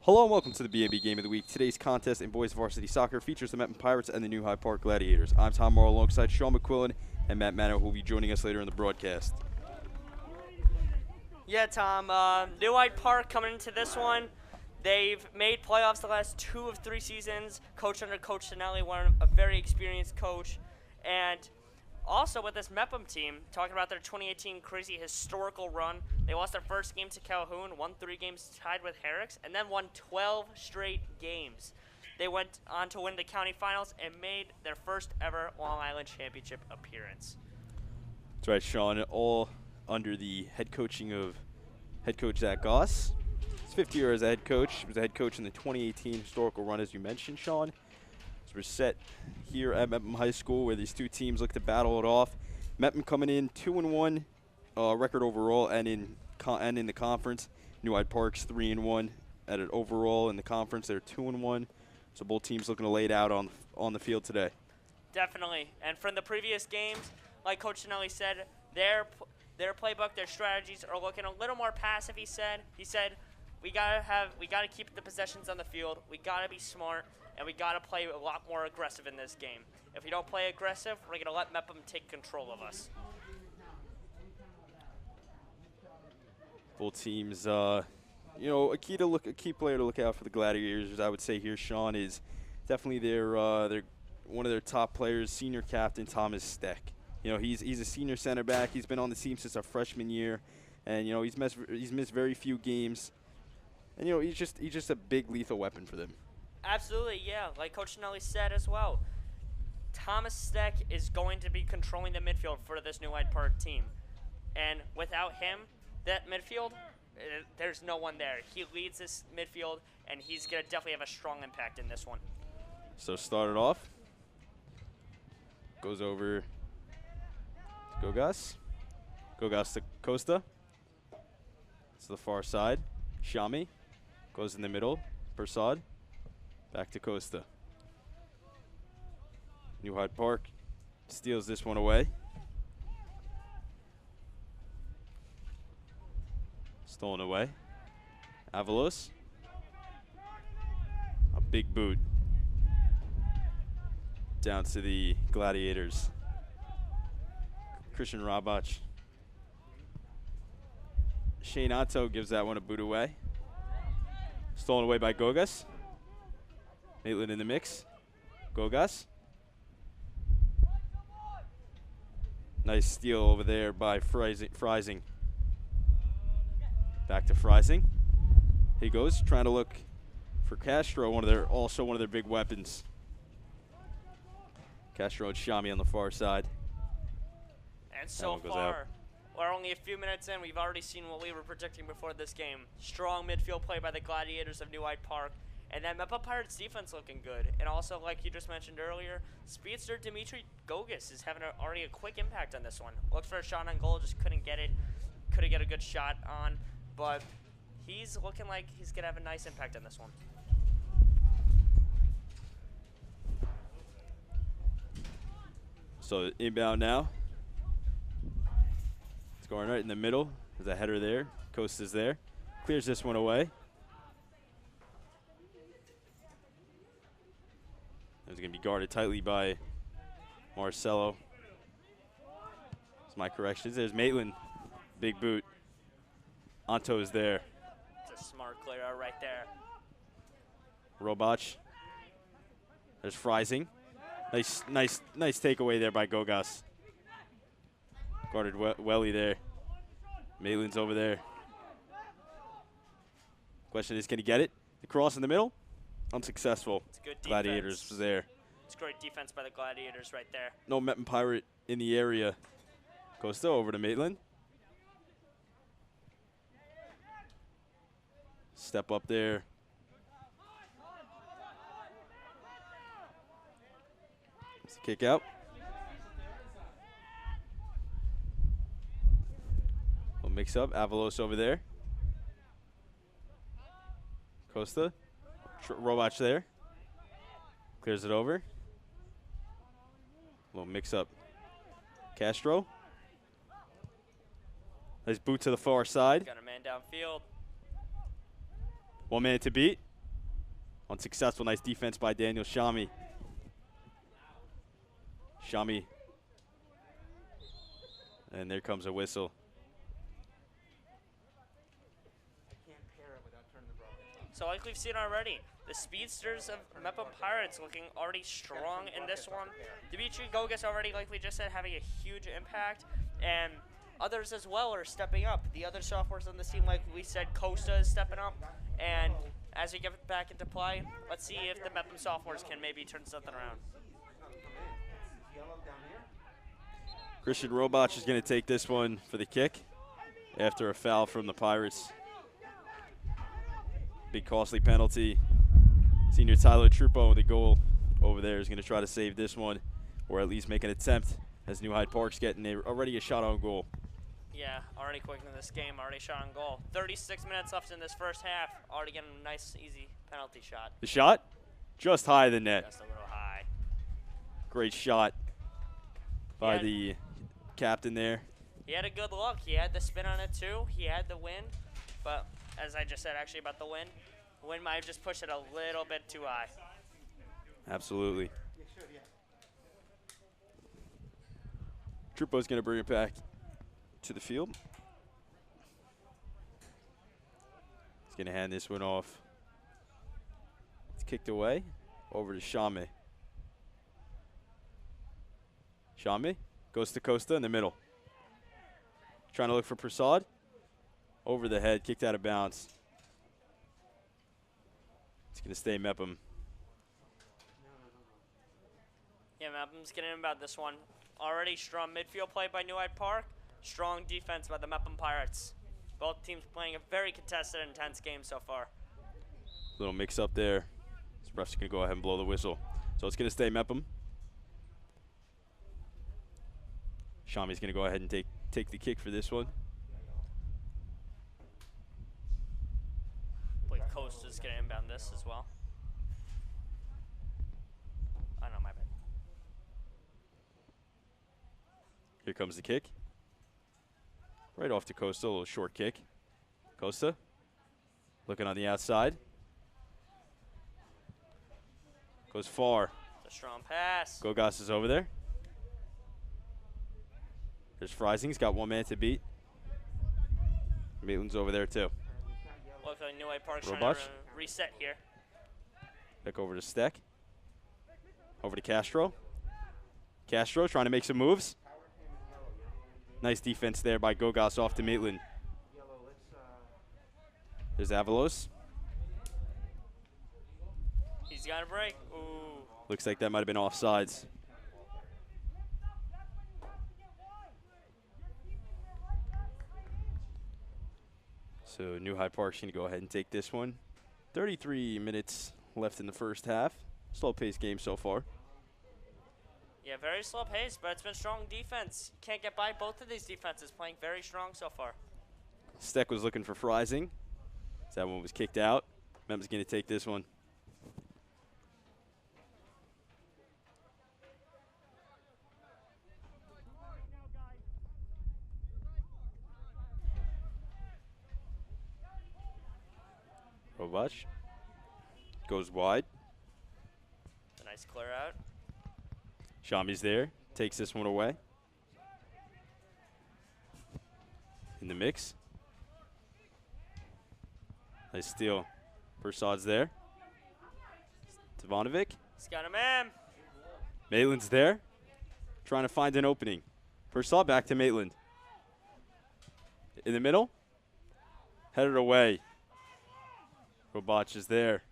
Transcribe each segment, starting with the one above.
Hello and welcome to the BMB Game of the Week. Today's contest in boys varsity soccer features the Meppen Pirates and the New Hyde Park Gladiators. I'm Tom Morrow alongside Sean McQuillan and Matt Mano, who will be joining us later in the broadcast. Yeah, Tom. New Hyde Park coming into this one. They've made playoffs the last 2 of 3 seasons. Coach under Coach Sinelli, a very experienced coach. And also with this Meppen team, talking about their 2018 crazy historical run, they lost their first game to Calhoun, won 3 games tied with Herrick's, and then won 12 straight games. They went on to win the county finals and made their first ever Long Island Championship appearance. That's right, Sean. All under the head coaching of head coach Zach Goss. His 5th year as a head coach. He was a head coach in the 2018 historical run, as you mentioned, Sean. So we're set here at Meppen High School, where these two teams look to battle it off. Meppen coming in 2-1 record overall and in the conference. New Hyde Park's 3-1 at an overall in the conference. They're 2-1. So both teams looking to lay it out on the field today. Definitely. And from the previous games, like Coach Sinelli said, their playbook, their strategies are looking a little more passive. He said we gotta keep the possessions on the field. We gotta be smart, and we gotta play a lot more aggressive in this game. If we don't play aggressive, we're gonna let Meppen take control of us. Both teams, a key player to look out for the Gladiators, I would say here, Sean, is definitely their one of their top players, senior captain Thomas Steck. He's a senior center back. He's been on the team since our freshman year, and he's missed very few games. And he's just a big lethal weapon for them. Absolutely, yeah. Like Coach Sinelli said as well, Thomas Steck is going to be controlling the midfield for this New Hyde Park team, and without him, that midfield, there's no one there. He leads this midfield, and he's gonna definitely have a strong impact in this one. So start it off. Goes over. Gogas to Costa. To the far side. Shami goes in the middle. Persad. Back to Costa. New Hyde Park steals this one away. Stolen away. Avalos. A big boot. Down to the Gladiators. Christian Rabach. Shane Otto gives that one a boot away. Stolen away by Gogas. Maitland in the mix. Gogas. Nice steal over there by Freising. Back to Freising. He goes, trying to look for Castro, also one of their big weapons. Castro and Shami on the far side. And so far, we're only a few minutes in. We've already seen what we were predicting before this game. Strong midfield play by the Gladiators of New Hyde Park. And then Meppen Pirates defense looking good. And also, like you just mentioned earlier, speedster Dimitri Gogas is having already a quick impact on this one. Looked for a shot on goal, just couldn't get it. Couldn't get a good shot on. But he's looking like he's going to have a nice impact on this one. So inbound now. It's going right in the middle. There's a header there. Costa's there. Clears this one away. It's going to be guarded tightly by Marcelo. That's my corrections. There's Maitland. Big boot. Anto is there. It's a smart clear out right there. Robach. There's Freising. Nice takeaway there by Gogas. Guarded Welly there. Maitland's over there. Question is, can he get it? The cross in the middle? Unsuccessful. It's good defense. Gladiators was there. It's great defense by the Gladiators right there. No Meppen Pirate in the area. Costa over to Maitland. Step up there. It's a kick out. We'll mix up. Avalos over there. Costa. Robach there. Clears it over. A little mix up. Castro. Nice boot to the far side. Got a man downfield. 1 minute to beat. Unsuccessful. Nice defense by Daniel Shami. Shami. And there comes a whistle. So like we've seen already, the speedsters of Mepham Pirates looking already strong in this one. Dimitri Gogas already, like we just said, having a huge impact. And others as well are stepping up. The other sophomores on this team, like we said, Costa is stepping up. And as we get back into play, let's see if the Mepham sophomores can maybe turn something around. Christian Robach is going to take this one for the kick after a foul from the Pirates. Big costly penalty. Senior Tyler Trupo with the goal over there is going to try to save this one, or at least make an attempt, as New Hyde Park's getting already a shot on goal. Yeah, already quick in this game, already shot on goal. 36 minutes left in this first half, already getting a nice, easy penalty shot. The shot? Just high of the net. Just a little high. Great shot by the captain there. He had a good look. He had the spin on it too. He had the wind, but as I just said actually about the wind might have just pushed it a little bit too high. Absolutely. Trupo's going to bring it back to the field. He's going to hand this one off. It's kicked away over to Shame. Shame goes to Costa in the middle. Trying to look for Prasad. Over the head, kicked out of bounds. It's going to stay Mepham. Yeah, Mepham's getting about this one. Already strong midfield play by New Hyde Park. Strong defense by the Mepham Pirates. Both teams playing a very contested, intense game so far. Little mix up there. This ref's going to go ahead and blow the whistle. So it's going to stay Mepham. Shami's going to go ahead and take the kick for this one. I believe Costa's going to inbound this as well. Oh, no, my bad. Here comes the kick. Right off to Costa, a little short kick. Costa looking on the outside. Goes far. It's a strong pass. Gogas is over there. There's Freising. He's got one man to beat. Maitland's over there too. Looks like New Hyde Park's Robach. trying to reset here. Back over to Steck. Over to Castro. Castro trying to make some moves. Nice defense there by Gogas off to Maitland. There's Avalos. He's got a break. Ooh. Looks like that might have been offsides. So New Hyde Park's going to go ahead and take this one. 33 minutes left in the first half. Slow-paced game so far. Yeah, very slow pace, but it's been strong defense. Can't get by both of these defenses, playing very strong so far. Steck was looking for Freising. That one was kicked out. Mem's going to take this one. Robach goes wide. A nice clear out. Shami's there, takes this one away. In the mix. Nice steal. Persad's there. Ivanovic. He's got a man. Maitland's there, trying to find an opening. Persad back to Maitland. In the middle. Headed away. Robach is there.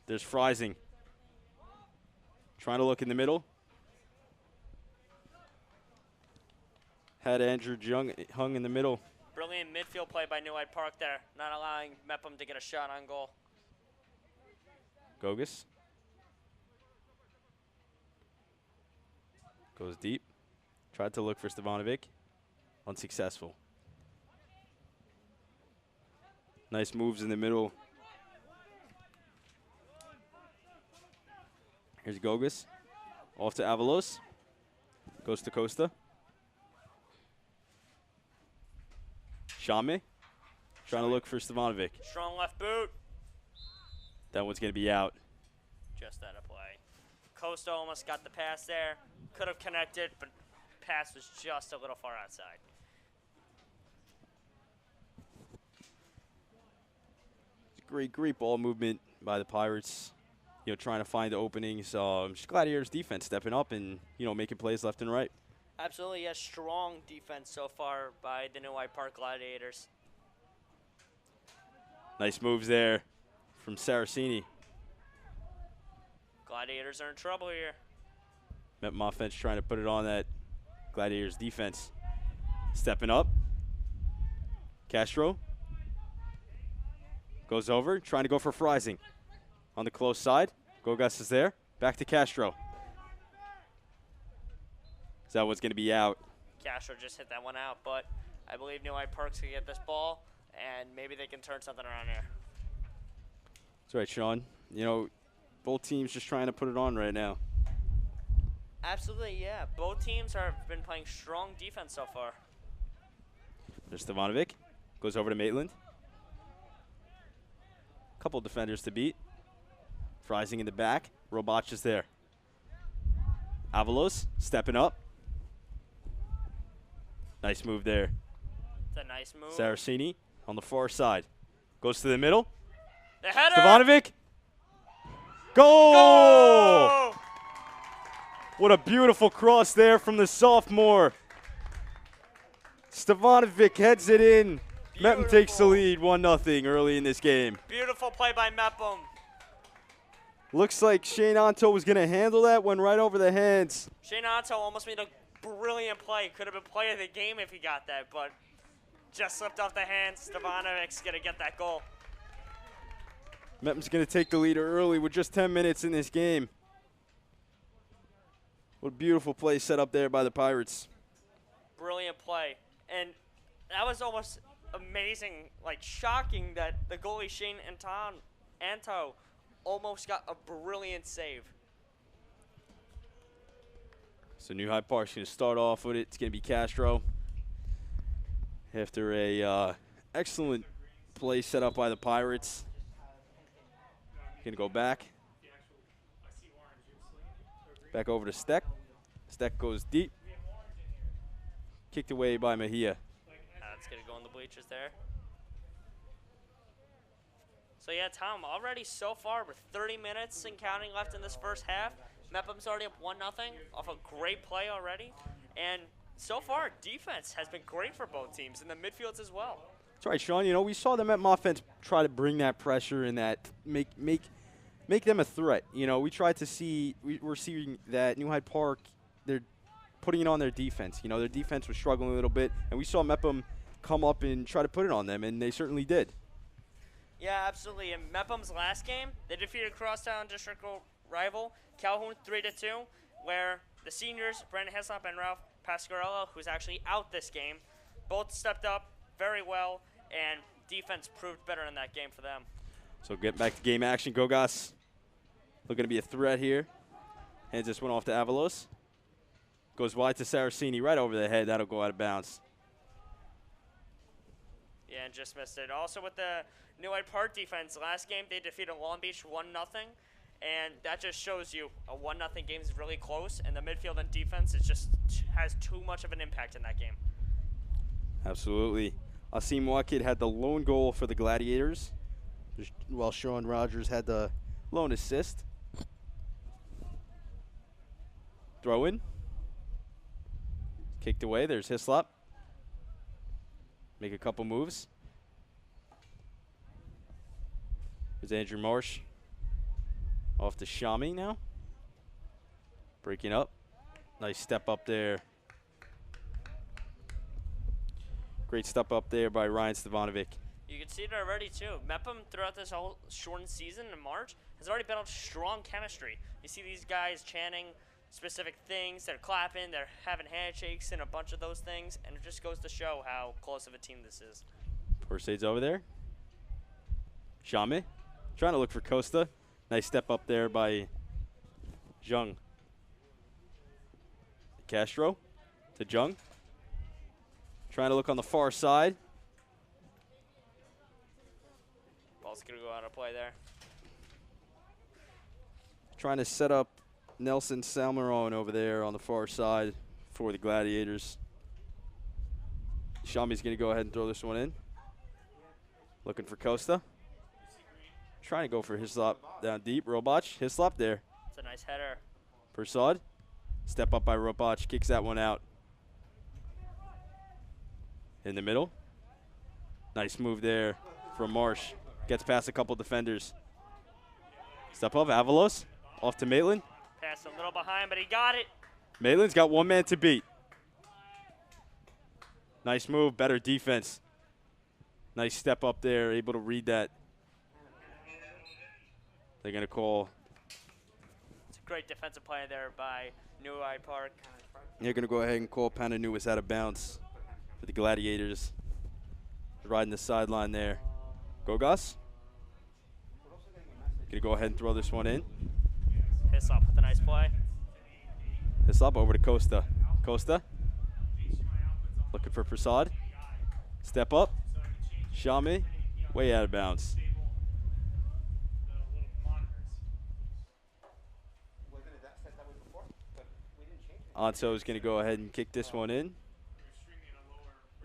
There's Freising. Trying to look in the middle. Had Andrew Jung hung in the middle. Brilliant midfield play by New Hyde Park there, not allowing Mepham to get a shot on goal. Gogas. Goes deep. Tried to look for Stevanovic. Unsuccessful. Nice moves in the middle. Here's Gogas. Off to Avalos. Goes to Costa. Shame. Trying to look for Stevanovic. Strong left boot. That one's going to be out. just out of play. Costa almost got the pass there. Could have connected, but pass was just a little far outside. Great ball movement by the Pirates. You know, trying to find the openings. Just Gladiators defense stepping up and, you know, making plays left and right. Absolutely, a strong defense so far by the New Hyde Park Gladiators. Nice moves there from Saraceni. Gladiators are in trouble here. Mepham offense trying to put it on that Gladiators defense. Stepping up. Castro goes over, trying to go for Freising. On the close side, Gogas is there. Back to Castro. So that one's going to be out. Castro just hit that one out, but I believe New Hyde Park's going to get this ball, and maybe they can turn something around here. That's right, Sean. You know, both teams just trying to put it on right now. Absolutely, yeah. Both teams have been playing strong defense so far. There's Stevanovic. Goes over to Maitland. Couple defenders to beat. Freising in the back. Robach is there. Avalos stepping up. Nice move there. It's a nice move. Saraceni on the far side. Goes to the middle. The header! Stevanovic. Goal! Goal! What a beautiful cross there from the sophomore. Stevanovic heads it in. Mepham takes the lead 1-0 early in this game. Beautiful play by Mepham. Looks like Shane Anto was going to handle that one right over the hands. Shane Anto almost made a brilliant play. Could have been player of the game if he got that, but just slipped off the hands. Stevanovic's going to get that goal. Mepham's going to take the lead early with just 10 minutes in this game. What a beautiful play set up there by the Pirates. Brilliant play. And that was almost amazing, like shocking that the goalie Shane Anto almost got a brilliant save. So New Hyde Park's going to start off with it. It's going to be Castro. After a excellent play set up by the Pirates. Going to go back. Back over to Steck. Steck goes deep. Kicked away by Mejia. That's going to go in the bleachers there. So yeah, Tom, already so far with 30 minutes and counting left in this first half, Mepham's already up 1-0 off a great play already. And so far, defense has been great for both teams, and the midfields as well. That's right, Sean. You know, we saw the Mepham offense try to bring that pressure and that make them a threat. You know, we tried to see, we're seeing that New Hyde Park, they're putting it on their defense. You know, their defense was struggling a little bit, and we saw Mepham come up and try to put it on them, and they certainly did. Yeah, absolutely. In Mepham's last game, they defeated crosstown district rival Calhoun 3-2, where the seniors, Brandon Heslop and Ralph Pasquarello, who's actually out this game, both stepped up very well, and defense proved better in that game for them. So get back to game action. Gogas looking to be a threat here. Hands this one off to Avalos. Goes wide to Saraceni, right over the head. That'll go out of bounds. Yeah, and just missed it. Also with the New Hyde Park defense, last game they defeated Long Beach 1-0, and that just shows you a 1-0 game is really close, and the midfield and defense is just has too much of an impact in that game. Absolutely. Asim Wakid had the lone goal for the Gladiators, while Sean Rogers had the lone assist. Throw in. Kicked away. There's Hislop. Make a couple moves. There's Andrew Marsh. Off to Shami now. Breaking up. Nice step up there. Great step up there by Ryan Stevanovic. You can see it already, too. Mepham, throughout this whole shortened season in March, has already built strong chemistry. You see these guys chanting specific things. They're clapping. They're having handshakes and a bunch of those things, and it just goes to show how close of a team this is. Persades over there. Shame trying to look for Costa. Nice step up there by Jung. Castro to Jung. Trying to look on the far side. Ball's going to go out of play there. Trying to set up Nelson Salmeron over there on the far side for the Gladiators. Shami's going to go ahead and throw this one in. Looking for Costa. Trying to go for Hislop down deep. Robach, Hislop there. It's a nice header. Persad. Step up by Robach. Kicks that one out. In the middle. Nice move there from Marsh. Gets past a couple defenders. Step up, Avalos. Off to Maitland. Passed a little behind, but he got it. Maitland's got one man to beat. Nice move, better defense. Nice step up there, able to read that. They're going to call. It's a great defensive play there by New Hyde Park. They're going to go ahead and call Pananuis out of bounds for the Gladiators. Riding the sideline there. Gogas. Going to go ahead and throw this one in. Hislop with a nice play. Hislop over to Costa. Costa. Looking for Prasad. Step up. Shami. Way out of bounds. Anto is going to go ahead and kick this one in.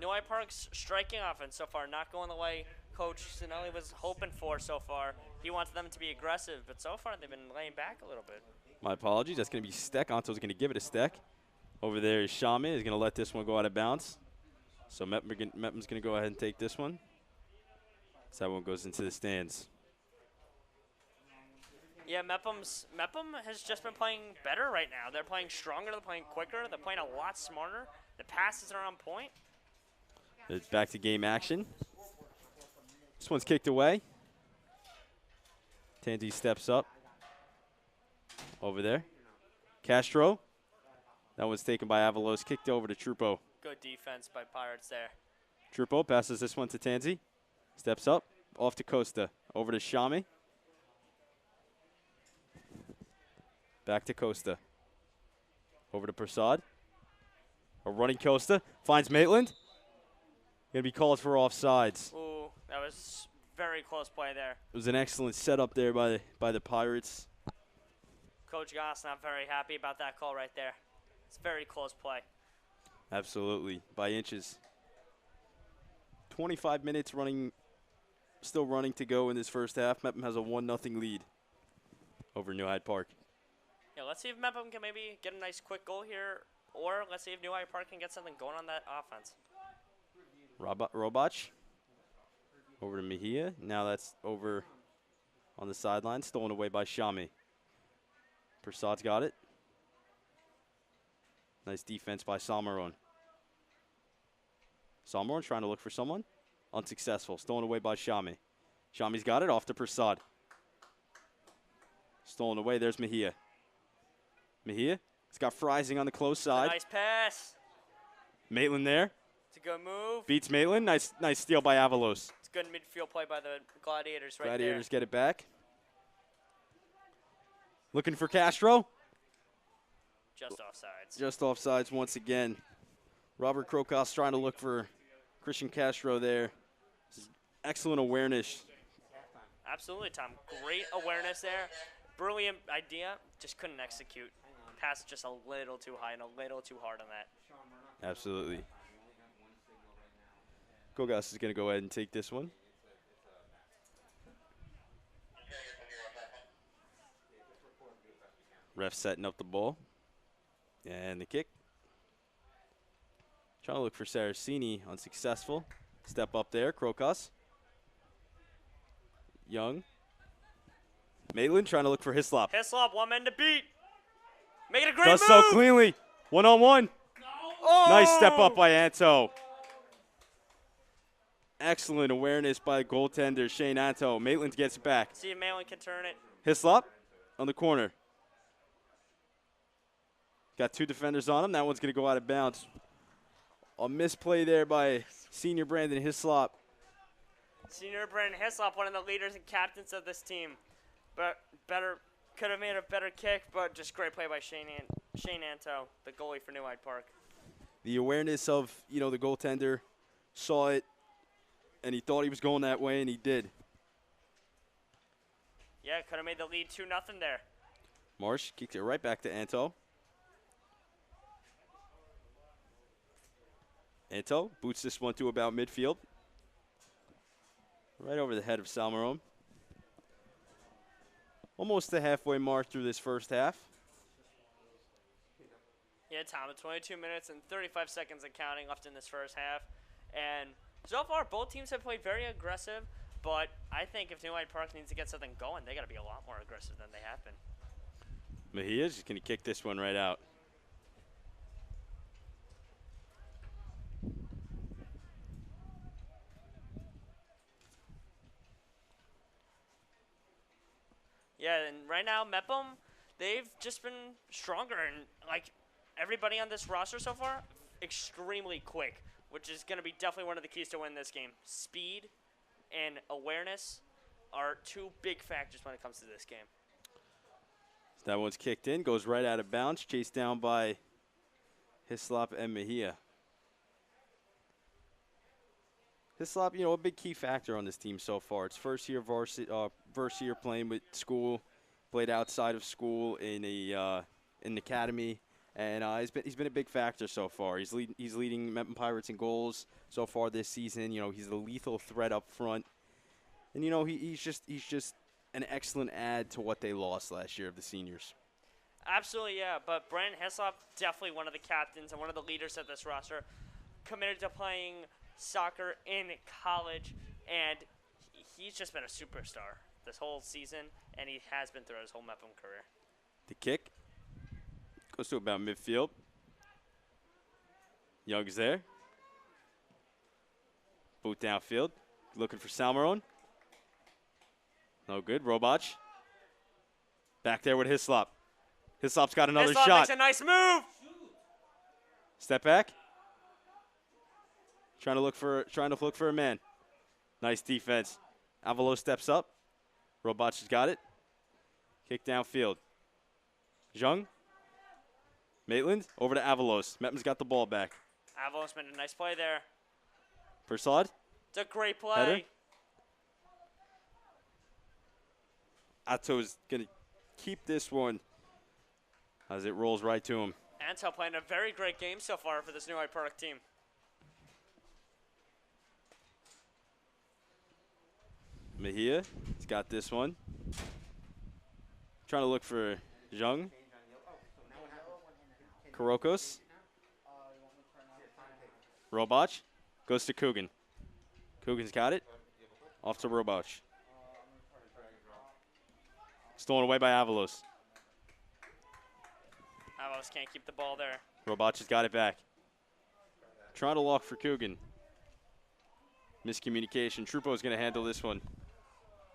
New Hyde Park's striking offense so far not going the way Coach Sinelli was hoping for so far. He wants them to be aggressive, but so far they've been laying back a little bit. My apologies. That's going to be Steck. Anto's going to give it a Steck. Over there is Shami. He's going to let this one go out of bounds. So Mepham's going to go ahead and take this one. So that one goes into the stands. Yeah, Mepham has just been playing better right now. They're playing stronger. They're playing quicker. They're playing a lot smarter. The passes are on point. It's back to game action. This one's kicked away. Tanzi steps up. Over there. Castro. That one's taken by Avalos. Kicked over to Trupo. Good defense by Pirates there. Trupo passes this one to Tanzi. Steps up. Off to Costa. Over to Shami. Back to Costa. Over to Prasad. A running Costa. Finds Maitland. Going to be called for offsides. Ooh, that was very close play there. It was an excellent setup there by the Pirates. Coach Goss not very happy about that call right there. It's very close play. Absolutely, by inches. 25 minutes running, still running to go in this first half. Mepham has a 1-0 lead over New Hyde Park. Yeah, let's see if Mepham can maybe get a nice quick goal here, or let's see if New Hyde Park can get something going on that offense. Robach over to Mejia. Now that's over on the sideline, stolen away by Shami. Prasad's got it. Nice defense by Salmeron. Salmeron trying to look for someone. Unsuccessful. Stolen away by Shami. Shami's got it. Off to Prasad. Stolen away. There's Mejia. Mejia. He's got Freising on the close side. Nice pass. Maitland there. It's a good move. Beats Maitland. Nice steal by Avalos. It's good midfield play by the Gladiators right Gladiators there. get it back. Looking for Castro. Just offsides. Just offsides once again. Robert Krokos trying to look for Christian Castro there. Excellent awareness. Absolutely, Tom. Great awareness there. Brilliant idea. Just couldn't execute. Pass just a little too high and a little too hard on that. Absolutely. Kogas is going to go ahead and take this one. Ref setting up the ball. And the kick. Trying to look for Saraceni. Unsuccessful. Step up there. Krokos. Young. Maitland trying to look for Hislop. Hislop, one man to beat. Making a great Does move. so cleanly. One-on-one. Oh! Nice step up by Anto. Excellent awareness by goaltender Shane Anto. Maitland gets it back. See if Maitland can turn it. Hislop on the corner. Got two defenders on him. That one's going to go out of bounds. A misplay there by senior Brandon Hislop. Senior Brandon Hislop, one of the leaders and captains of this team. But could have made a better kick, but just great play by Shane Anto, the goalie for New Hyde Park. The awareness of, the goaltender saw it, and he thought he was going that way, and he did. Yeah, could have made the lead 2-0 there. Marsh kicks it right back to Anto. Anto boots this one to about midfield. Right over the head of Salmarone. Almost the halfway mark through this first half. Yeah, Tom, 22 minutes and 35 seconds and counting left in this first half. And so far, both teams have played very aggressive, but I think if New Hyde Park needs to get something going, they got to be a lot more aggressive than they have been. Mejia's just going to kick this one right out. Yeah, and right now, Mepham, they've just been stronger. And, like, everybody on this roster so far, extremely quick, which is going to be definitely one of the keys to win this game. Speed and awareness are two big factors when it comes to this game. That one's kicked in, goes right out of bounds, chased down by Hislop and Mejia. Hislop, a big key factor on this team so far. It's first year varsity, first year playing with school, played outside of school in an academy, and he's been a big factor so far. He's leading Mepham Pirates in goals so far this season. He's a lethal threat up front, and he's just an excellent add to what they lost last year of the seniors. Absolutely, yeah. But Brandon Hislop, definitely one of the captains and one of the leaders of this roster, committed to playing soccer in college, and he's just been a superstar this whole season, and he has been throughout his whole Mepham career. The kick goes to about midfield. Young's there. Boot downfield. Looking for Salmarone. No good. Robach. Back there with Hislop. Hislop's got another Hislop shot. makes a nice move. Step back. Trying to look for a man. Nice defense. Avalos steps up. Robach has got it. Kick downfield. Jung. Maitland over to Avalos. Mepham's got the ball back. Avalos made a nice play there. Persad. It's a great play. Header. Atto's going to keep this one as it rolls right to him. Anto playing a very great game so far for this New Hyde Park team. Mejia, he's got this one. Trying to look for Jung. Karokos. Robach goes to Coogan. Coogan's got it. Off to Robach. Stolen away by Avalos. Avalos can't keep the ball there. Robach has got it back. Trying to lock for Coogan. Miscommunication. Trupo's going to handle this one.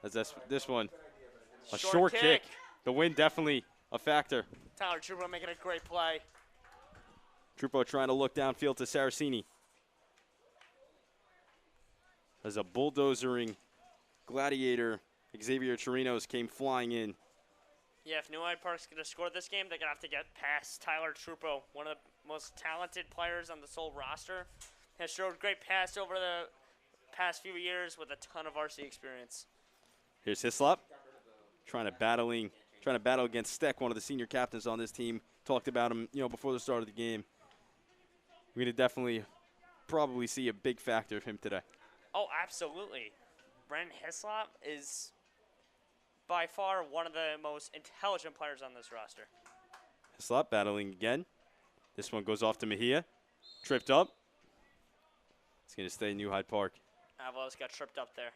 As this one. A short kick. The wind definitely a factor. Tyler Trupo making a great play. Trupo trying to look downfield to Saraceni. As a bulldozering gladiator, Xavier Chirinos came flying in. Yeah, if New Hyde Park's going to score this game, they're going to have to get past Tyler Trupo, one of the most talented players on this whole roster. Has showed great pass over the past few years with a ton of RC experience. Here's Hislop trying to battle against Steck, one of the senior captains on this team. Talked about him, before the start of the game. We're going to definitely probably see a big factor of him today. Oh, absolutely. Brandon Hislop is by far one of the most intelligent players on this roster. Hislop battling again. This one goes off to Mejia. Tripped up. It's going to stay New Hyde Park. Avalos got tripped up there.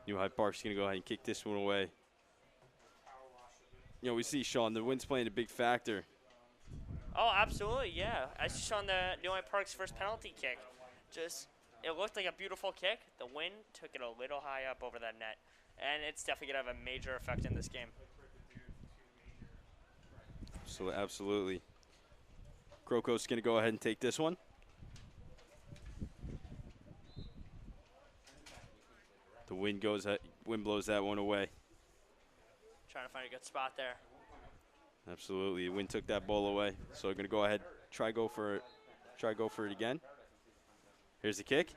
New Hyde Park's going to go ahead and kick this one away. We see, Sean, the wind's playing a big factor. Oh, absolutely, yeah. As you saw on the New Hyde Park's first penalty kick, it looked like a beautiful kick. The wind took it a little high up over that net, and it's definitely going to have a major effect in this game. So absolutely. Krokos is going to go ahead and take this one. The wind blows that one away. Trying to find a good spot there. Absolutely. The wind took that ball away. So we're going to go ahead, try go for it again. Here's the kick.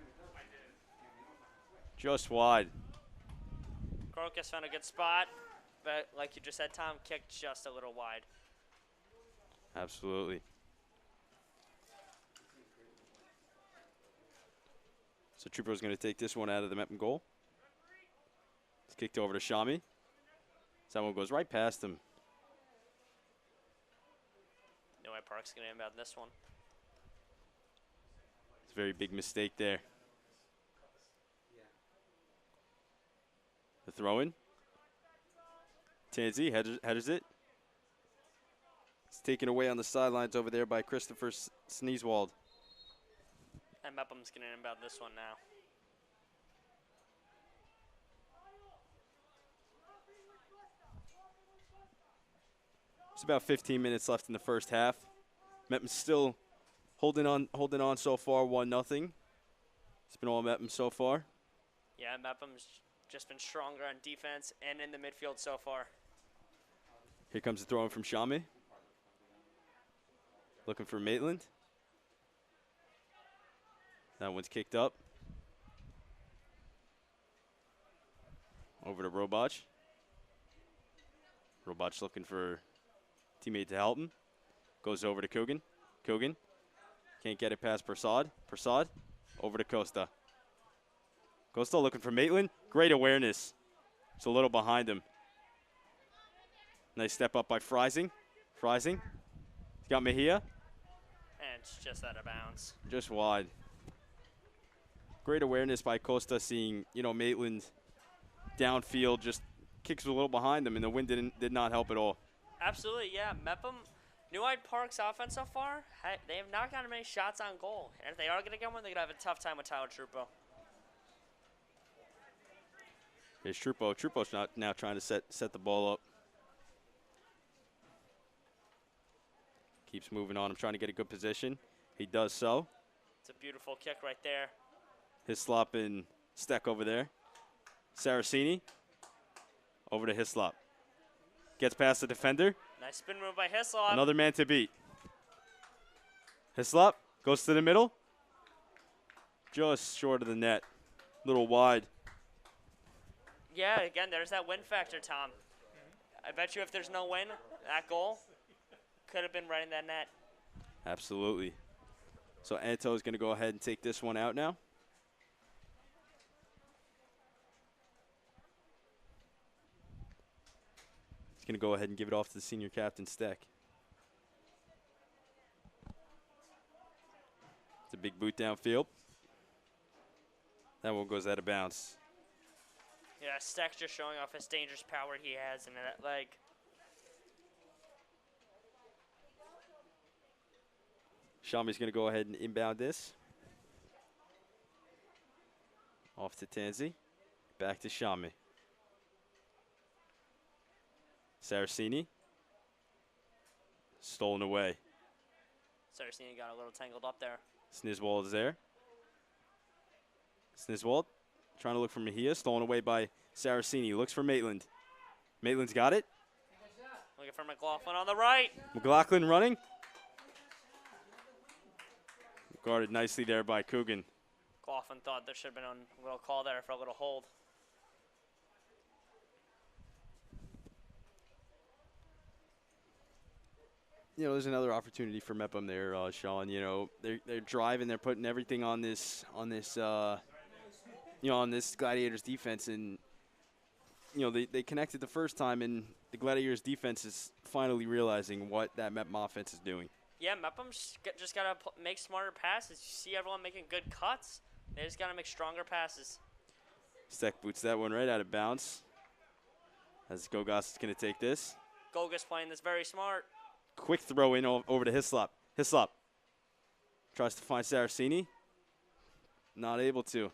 Just wide. Crocus found a good spot, but like you just said, Tom, kicked just a little wide. Absolutely. So Trooper's going to take this one out of the Mepham goal. It's kicked over to Shami. So that one goes right past him. New Hyde Park's going to inbound this one. It's a very big mistake there. The throw-in. Tansy headers it. It's taken away on the sidelines over there by Christopher Sneezewald. And Mepham's going to inbound this one now. It's about 15 minutes left in the first half. Mepham still holding on so far, 1-0. It's been all Mepham so far. Yeah, Mepham's just been stronger on defense and in the midfield so far. Here comes the throw-in from Shami. Looking for Maitland. That one's kicked up. Over to Robach. Robach looking for teammate to help him. Goes over to Coogan. Coogan can't get it past Prasad. Prasad over to Costa. Costa looking for Maitland. Great awareness. It's a little behind him. Nice step up by Freising. Freising. He's got Mejia. And it's just out of bounds. Just wide. Great awareness by Costa, seeing, Maitland downfield, just kicks a little behind him, and the wind did not help at all. Absolutely, yeah. Mepham, New Hyde Park's offense so far, they have not gotten many shots on goal. And if they are going to get one, they're going to have a tough time with Tyler Trupo. Here's Trupo. Trupo's now trying to set the ball up. Keeps moving on. I'm trying to get a good position. He does so. It's a beautiful kick right there. Hislop and Steck over there. Saraceni over to Hislop. Gets past the defender. Nice spin move by Hislop. Another man to beat. Hislop goes to the middle. Just short of the net. Little wide. Yeah, again, there's that win factor, Tom. I bet you if there's no win, that goal could have been right in that net. Absolutely. So Anto is going to go ahead and take this one out now. He's going to go ahead and give it off to the senior captain, Steck. It's a big boot downfield. That one goes out of bounds. Yeah, Steck just showing off his dangerous power he has in that leg. Shami's going to go ahead and inbound this. Off to Tanzi. Back to Shami. Saraceni. Stolen away. Saraceni got a little tangled up there. Sniswold is there. Sniswold trying to look for Mejia. Stolen away by Saraceni. Looks for Maitland. Maitland's got it. Looking for McLaughlin on the right. McLaughlin running. Guarded nicely there by Coogan. McLaughlin thought there should have been a little call there for a little hold. There's another opportunity for Mepham there, Sean. They're driving, they're putting everything on this Gladiators defense, and they connected the first time, and the Gladiators defense is finally realizing what that Mepham offense is doing. Yeah, Mepham's just got to make smarter passes. You see everyone making good cuts. They just got to make stronger passes. Steck boots that one right out of bounds. As Gogas is going to take this. Gogas playing this very smart. Quick throw in over to Hislop. Hislop tries to find Saraceni. Not able to.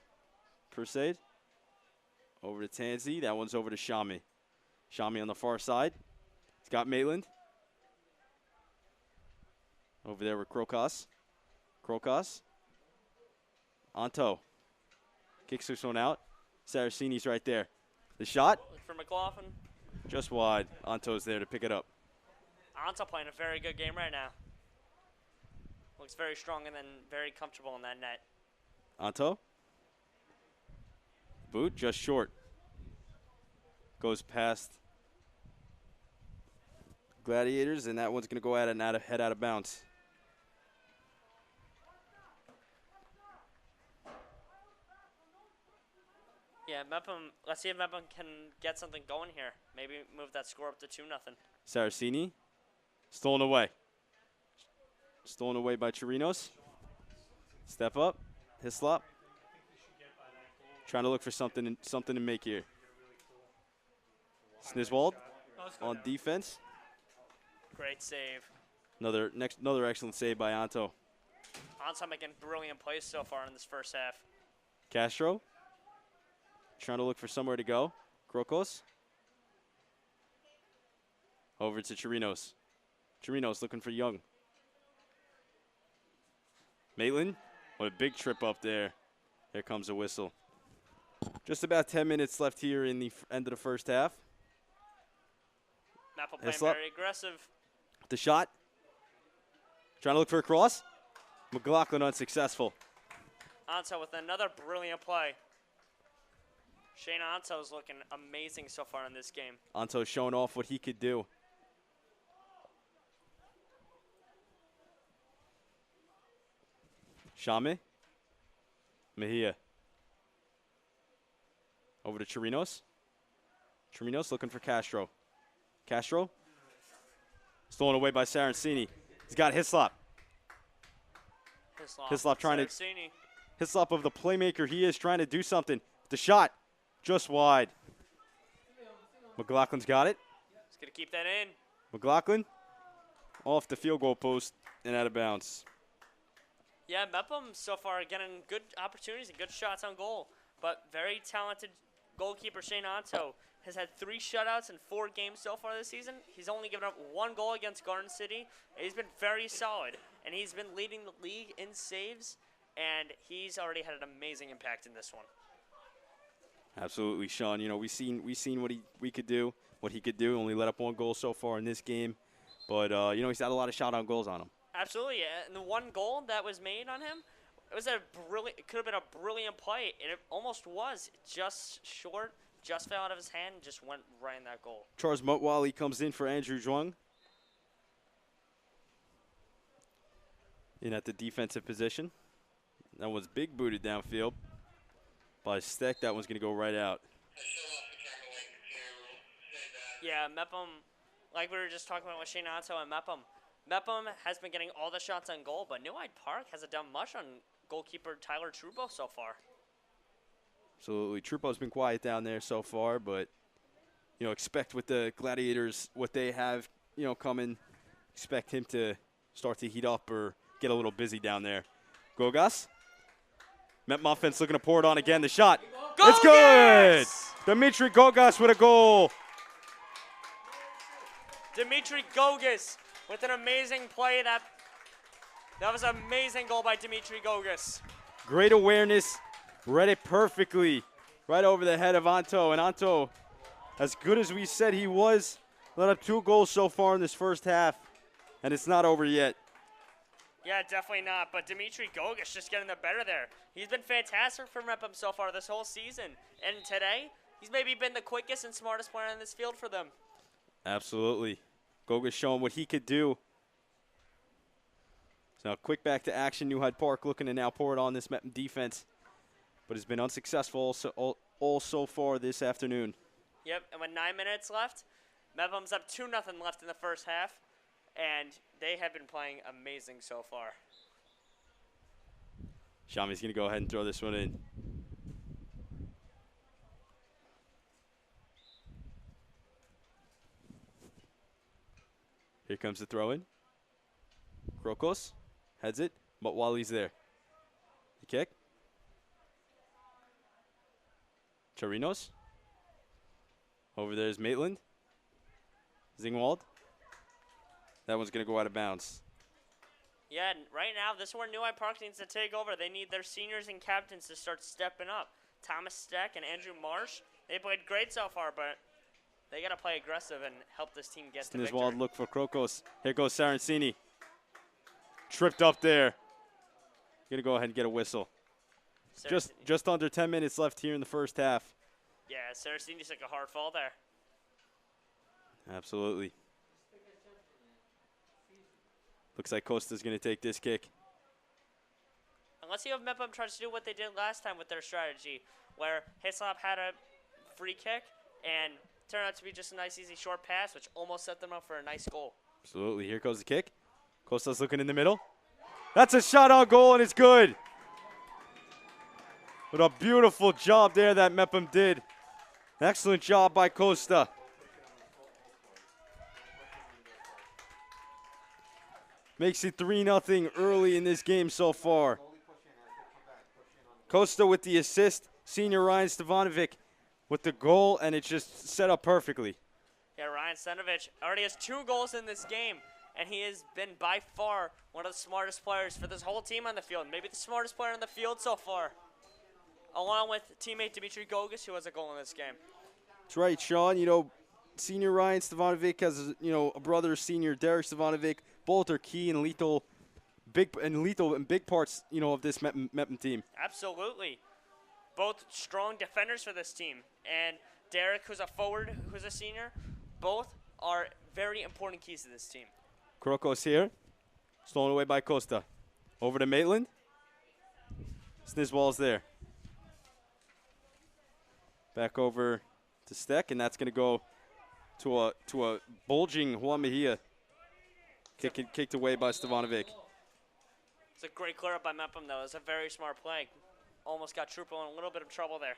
Perseid. Over to Tanzi. That one's over to Shami. Shami on the far side. He's got Maitland. Over there with Krokos. Krokos. Anto. Kicks this one out. Saraceni's right there. The shot. Look for McLaughlin. Just wide. Anto's there to pick it up. Anto playing a very good game right now. Looks very strong and then very comfortable in that net. Anto. Boot just short. Goes past Gladiators, and that one's going to go head out of bounds. Yeah, Mepham, let's see if Mepham can get something going here. Maybe move that score up to 2-0. Saraceni. Stolen away. Stolen away by Chirinos. Step up. Hislop. Trying to look for something to make here. Sniswald on defense. Great save. Another excellent save by Anto. Anto making brilliant plays so far in this first half. Castro. Trying to look for somewhere to go. Krokos. Over to Chirinos. Chirinos looking for Young. Maitland. What a big trip up there. Here comes a whistle. Just about 10 minutes left here in the end of the first half. Mepham playing very aggressive. The shot. Trying to look for a cross. McLaughlin unsuccessful. Anto with another brilliant play. Shane Anto's looking amazing so far in this game. Anto showing off what he could do. Shame. Mejia. Over to Chirinos. Chirinos looking for Castro. Castro. Stolen away by Saraceni. He's got Hislop. Hislop trying Saraceni. to. Hislop of the playmaker he is trying to do something. The shot just wide. McLaughlin's got it. He's going to keep that in. McLaughlin off the field goal post and out of bounds. Yeah, Mepham so far getting good opportunities and good shots on goal. But very talented goalkeeper Shane Anto has had 3 shutouts in 4 games so far this season. He's only given up 1 goal against Garden City. He's been very solid, and he's been leading the league in saves, and he's already had an amazing impact in this one. Absolutely, Sean. You know, we seen what he could do, what he could do. Only let up 1 goal so far in this game, but you know, he's had a lot of shot on goals on him. Absolutely, and the 1 goal that was made on him, it could have been a brilliant play, and it almost was. Just short, just fell out of his hand, and just went right in that goal. Charles Motwally comes in for Andrew Zhuang. In at the defensive position. That was big booted downfield by Steck. That one's going to go right out. Yeah, Mepham, like we were just talking about with Shane Anto and Mepham. Mepham has been getting all the shots on goal, but New Hyde Park hasn't done much on goalkeeper Tyler Trubo so far. Absolutely. Trupo's been quiet down there so far, but, you know, expect with the Gladiators what they have, you know, coming. Expect him to start to heat up or get a little busy down there. Gogas. Met Muffins looking to pour it on again. The shot. Gogas! It's good! Dimitri Gogas with a goal. Dimitri Gogas with an amazing play. That was an amazing goal by Dimitri Gogas. Great awareness. Read it perfectly. Right over the head of Anto. And Anto, as good as we said he was, let up 2 goals so far in this first half. And it's not over yet. Yeah, definitely not. But Dimitri Gogas just getting the better there. He's been fantastic for Mepham so far this whole season. And today, he's maybe been the quickest and smartest player in this field for them. Absolutely. Gogas showing what he could do. So now quick back to action. New Hyde Park looking to now pour it on this Mepham defense. But has been unsuccessful all so far this afternoon. Yep, and with 9 minutes left, Mepham's up 2-0 left in the first half. And they have been playing amazing so far. Shami's going to go ahead and throw this one in. Here comes the throw in. Krokos heads it, but Wally's there. The kick. Chirinos. Over there is Maitland. Zingwald. That one's going to go out of bounds. Yeah, and right now, this is where New Hyde Park needs to take over. They need their seniors and captains to start stepping up. Thomas Steck and Andrew Marsh, they played great so far, but they got to play aggressive and help this team get to victory. Sniswald look for Krokos. Here goes Saraceni. tripped up there. Gonna go ahead and get a whistle. Just under 10 minutes left here in the first half. Yeah, Saraceni took a hard fall there. Absolutely. Looks like Costa's going to take this kick. Unless you have Mepham tries to do what they did last time with their strategy, where Hislop had a free kick and turned out to be just a nice, easy short pass, which almost set them up for a nice goal. Absolutely. Here goes the kick. Costa's looking in the middle. That's a shot on goal, and it's good. What a beautiful job there that Mepham did. Excellent job by Costa. Makes it 3-0 early in this game so far. Costa with the assist. Senior Ryan Stevanovic with the goal, and it just set up perfectly. Yeah, Ryan Stevanovic already has 2 goals in this game, and he has been by far one of the smartest players for this whole team on the field. Maybe the smartest player on the field so far, along with teammate Dimitri Gogas, who has a goal in this game. That's right, Sean. You know, Senior Ryan Stevanovic has, a brother, Senior Derek Stevanovic. Both are key and lethal in big parts, of this Mepham team. Absolutely. Both strong defenders for this team. And Derek, who's a forward, who's a senior, both are very important keys to this team. Krokos here. Stolen away by Costa. Over to Maitland. Snizwall's there. Back over to Steck, and that's going to go to a bulging Juan Mejia. Kicked away by Stevanovic. It's a great clear up by Mepham, though. It's a very smart play. Almost got Trupo in a little bit of trouble there.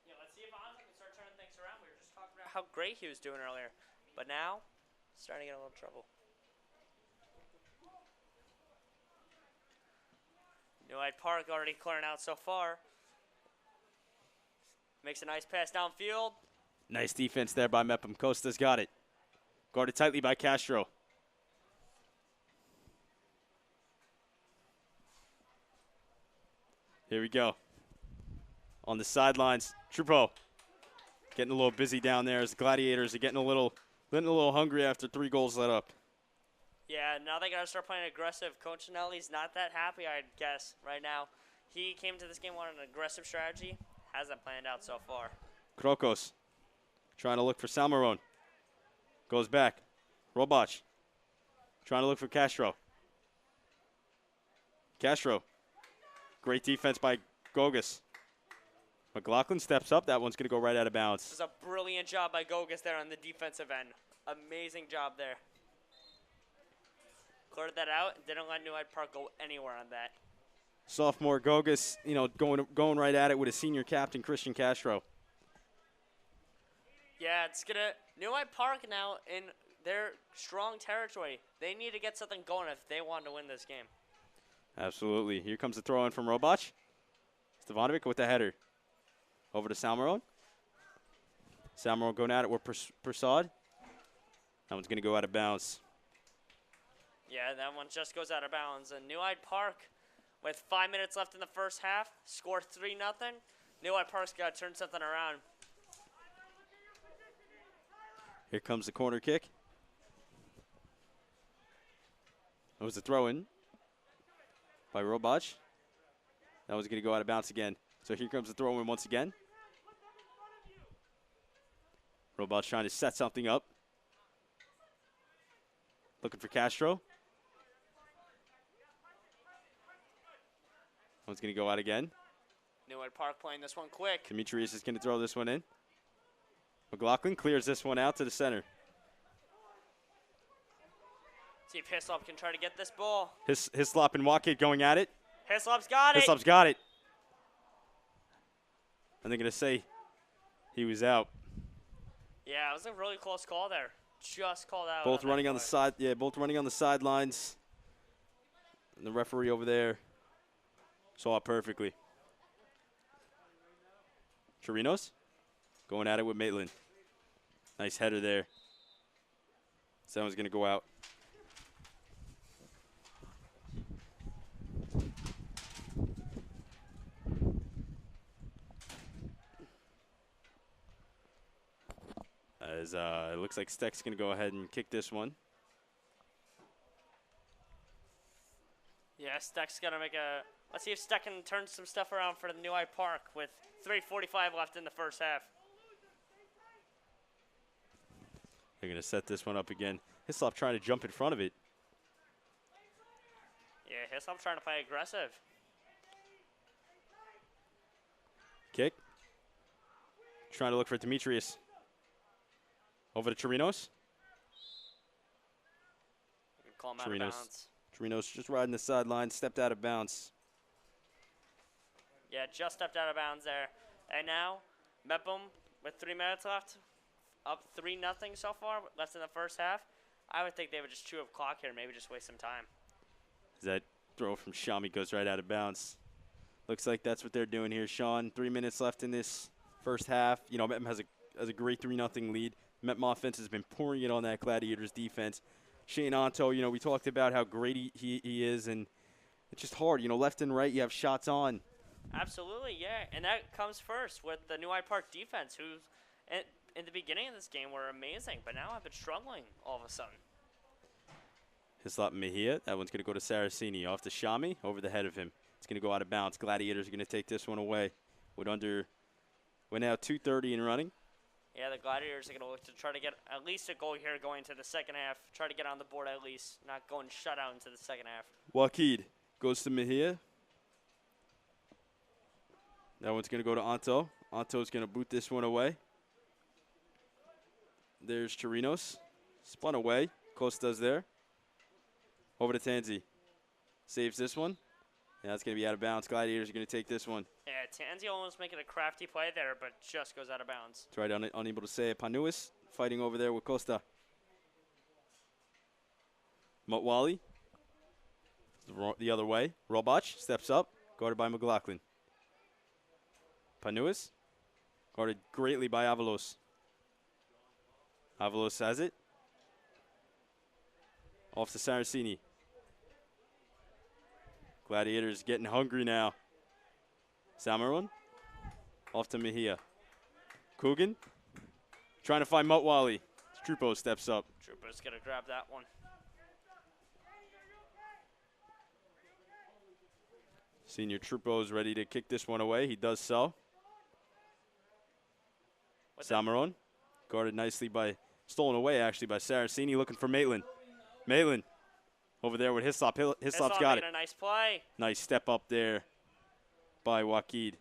Yeah, let's see if Anza can start turning things around. We were just talking about how great he was doing earlier, but now starting to get a little trouble. New Hyde Park already clearing out so far. Makes a nice pass downfield. Nice defense there by Mepham. Costa's got it. Guarded tightly by Castro. Here we go. On the sidelines, Trupo getting a little busy down there as the Gladiators are getting a little hungry after 3 goals let up. Yeah, now they got to start playing aggressive. Coach Nelly's not that happy, I'd guess, right now. He came to this game on an aggressive strategy. Hasn't planned out so far. Krokos trying to look for Salmarone. Goes back. Robach trying to look for Castro. Castro. Great defense by Gogas. McLaughlin steps up. That one's going to go right out of bounds. This is a brilliant job by Gogas there on the defensive end. Amazing job there. Cleared that out and didn't let New Hyde Park go anywhere on that. Sophomore Gogas, going right at it with a senior captain, Christian Castro. Yeah, it's going to – New Hyde Park now in their strong territory. They need to get something going if they want to win this game. Absolutely. Here comes the throw in from Robach. Stevanovic with the header. Over to Salmarone. Salmarone going at it with Prasad. That one's going to go out of bounds. Yeah, that one just goes out of bounds. And New Hyde Park, with 5 minutes left in the first half, scored 3-0. New Hyde Park's got to turn something around. Here comes the corner kick. That was a throw-in by Robach. That was going to go out of bounds again. So here comes the throw-in once again. Robach trying to set something up. Looking for Castro. One's going to go out again. New Hyde Park playing this one quick. Demetrius is going to throw this one in. McLaughlin clears this one out to the center. See if Hislop can try to get this ball. Hislop and Wackett going at it. Hislop's got it. Hislop's got it. And they're going to say he was out. Yeah, it was a really close call there. Just called out. Both running on the side. Yeah, both running on the sidelines. And the referee over there saw it perfectly. Chirinos going at it with Maitland. Nice header there. Someone's going to go out. As it looks like Steck's going to go ahead and kick this one. Yeah, Steck's going to make a... Let's see if Steck can turn some stuff around for the New Hyde Park with 3:45 left in the first half. They're going to set this one up again. Hislop trying to jump in front of it. Yeah, Hislop trying to play aggressive. Kick. Trying to look for Demetrius. Over to Chirinos. Call him out of bounds. Chirinos just riding the sideline, stepped out of bounds. Yeah, just stepped out of bounds there. And now, Mepham with 3 minutes left, up 3-0 so far, less than the first half. I would think they would just chew up clock here, maybe just waste some time. That throw from Shami goes right out of bounds. Looks like that's what they're doing here, Sean. 3 minutes left in this first half. You know, Mepham has a great 3-0 lead. Mepham offense has been pouring it on that Gladiators defense. Shane Anto, you know, we talked about how great he is, and it's just hard. You know, left and right, you have shots on. Absolutely, yeah. And that comes first with the New Hyde Park defense, who in the beginning of this game were amazing, but now have been struggling all of a sudden. Hislop Mejia, that one's going to go to Saraceni. Off to Shami, over the head of him. It's going to go out of bounds. Gladiators are going to take this one away. We're now 2:30 and running. Yeah, the Gladiators are going to look to try to get at least a goal here going into the second half. Try to get on the board at least, not going shut out into the second half. Wakid goes to Mejia. That one's going to go to Anto. Anto's going to boot this one away. There's Chirinos. Spun away. Costa's there. Over to Tanzi. Saves this one. Yeah, it's going to be out of bounds. Gladiators are going to take this one. Yeah, Tanzi almost making a crafty play there, but just goes out of bounds. That's right, unable to say it. Panuis fighting over there with Costa. Mutwali. The other way. Robach steps up. Guarded by McLaughlin. Panuis. Guarded greatly by Avalos. Avalos has it. Off to Saraceni. Gladiators getting hungry now. Samaron. Off to Mejia. Coogan. Trying to find Mutwali. Trupo steps up. Trupo's going to grab that one. Senior Trupo's ready to kick this one away. He does so. Samaron. Guarded nicely by, stolen away actually by Saraceni, looking for Maitland. Maitland over there with Hislop. Hislop's got it. A nice play. Nice step up there by Wakid.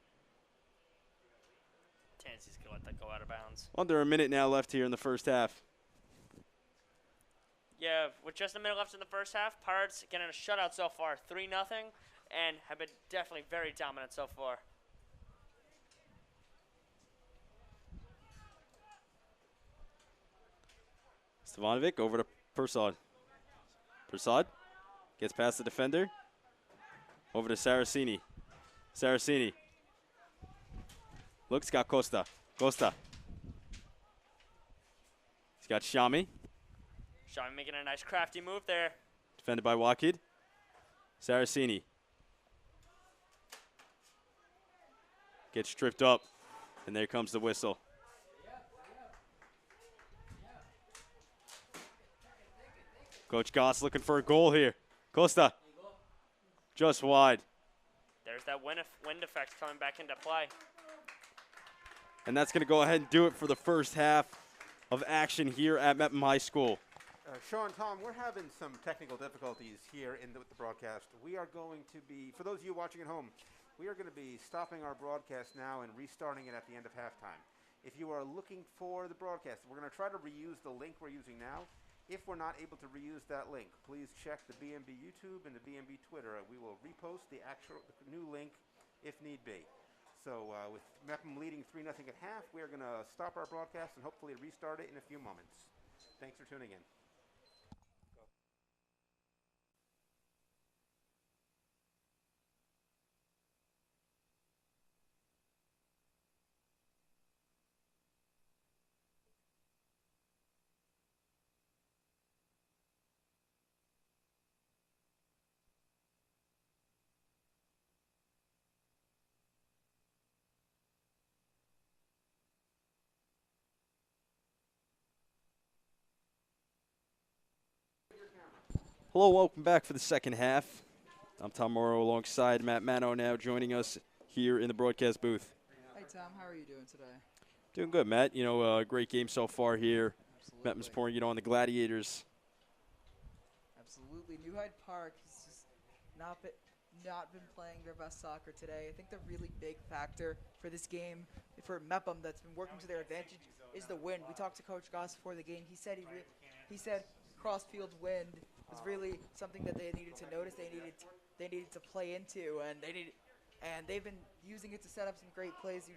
Tanzi's going to let that go out of bounds. Under a minute now left here in the first half. Yeah, with just a minute left in the first half, Pirates getting a shutout so far, 3-0, and have been definitely very dominant so far. Stevanovic over to Persad. Persad gets past the defender. Over to Saraceni. Saraceni. Looks, got Costa. Costa. He's got Shami. Shami making a nice crafty move there. Defended by Wakid. Saraceni. Gets tripped up. And there comes the whistle. Coach Goss looking for a goal here. Costa. Just wide. There's that wind effect coming back into play. And that's going to go ahead and do it for the first half of action here at Mepham High School. Sean, Tom, we're having some technical difficulties here with the broadcast. We are going to be, for those of you watching at home, we are going to be stopping our broadcast now and restarting it at the end of halftime. If you are looking for the broadcast, we're going to try to reuse the link we're using now. If we're not able to reuse that link, please check the BMB YouTube and the BMB Twitter. We will repost the new link if need be. So with Mepham leading 3-0 at half, we are going to stop our broadcast and hopefully restart it in a few moments. Thanks for tuning in. Hello, welcome back for the second half. I'm Tom Morrow alongside Matt Mano now joining us here in the broadcast booth. Hey Tom, how are you doing today? Doing good, Matt. You know, great game so far here. Absolutely. Metman's pouring it on the Gladiators. Absolutely. New Hyde Park has just not been playing their best soccer today. I think the really big factor for this game, for Mepham, that's been working to their advantage, is the wind. We talked to Coach Goss before the game. He said cross-field wind was really something that they needed to notice. They needed to play into, and they've been using it to set up some great plays.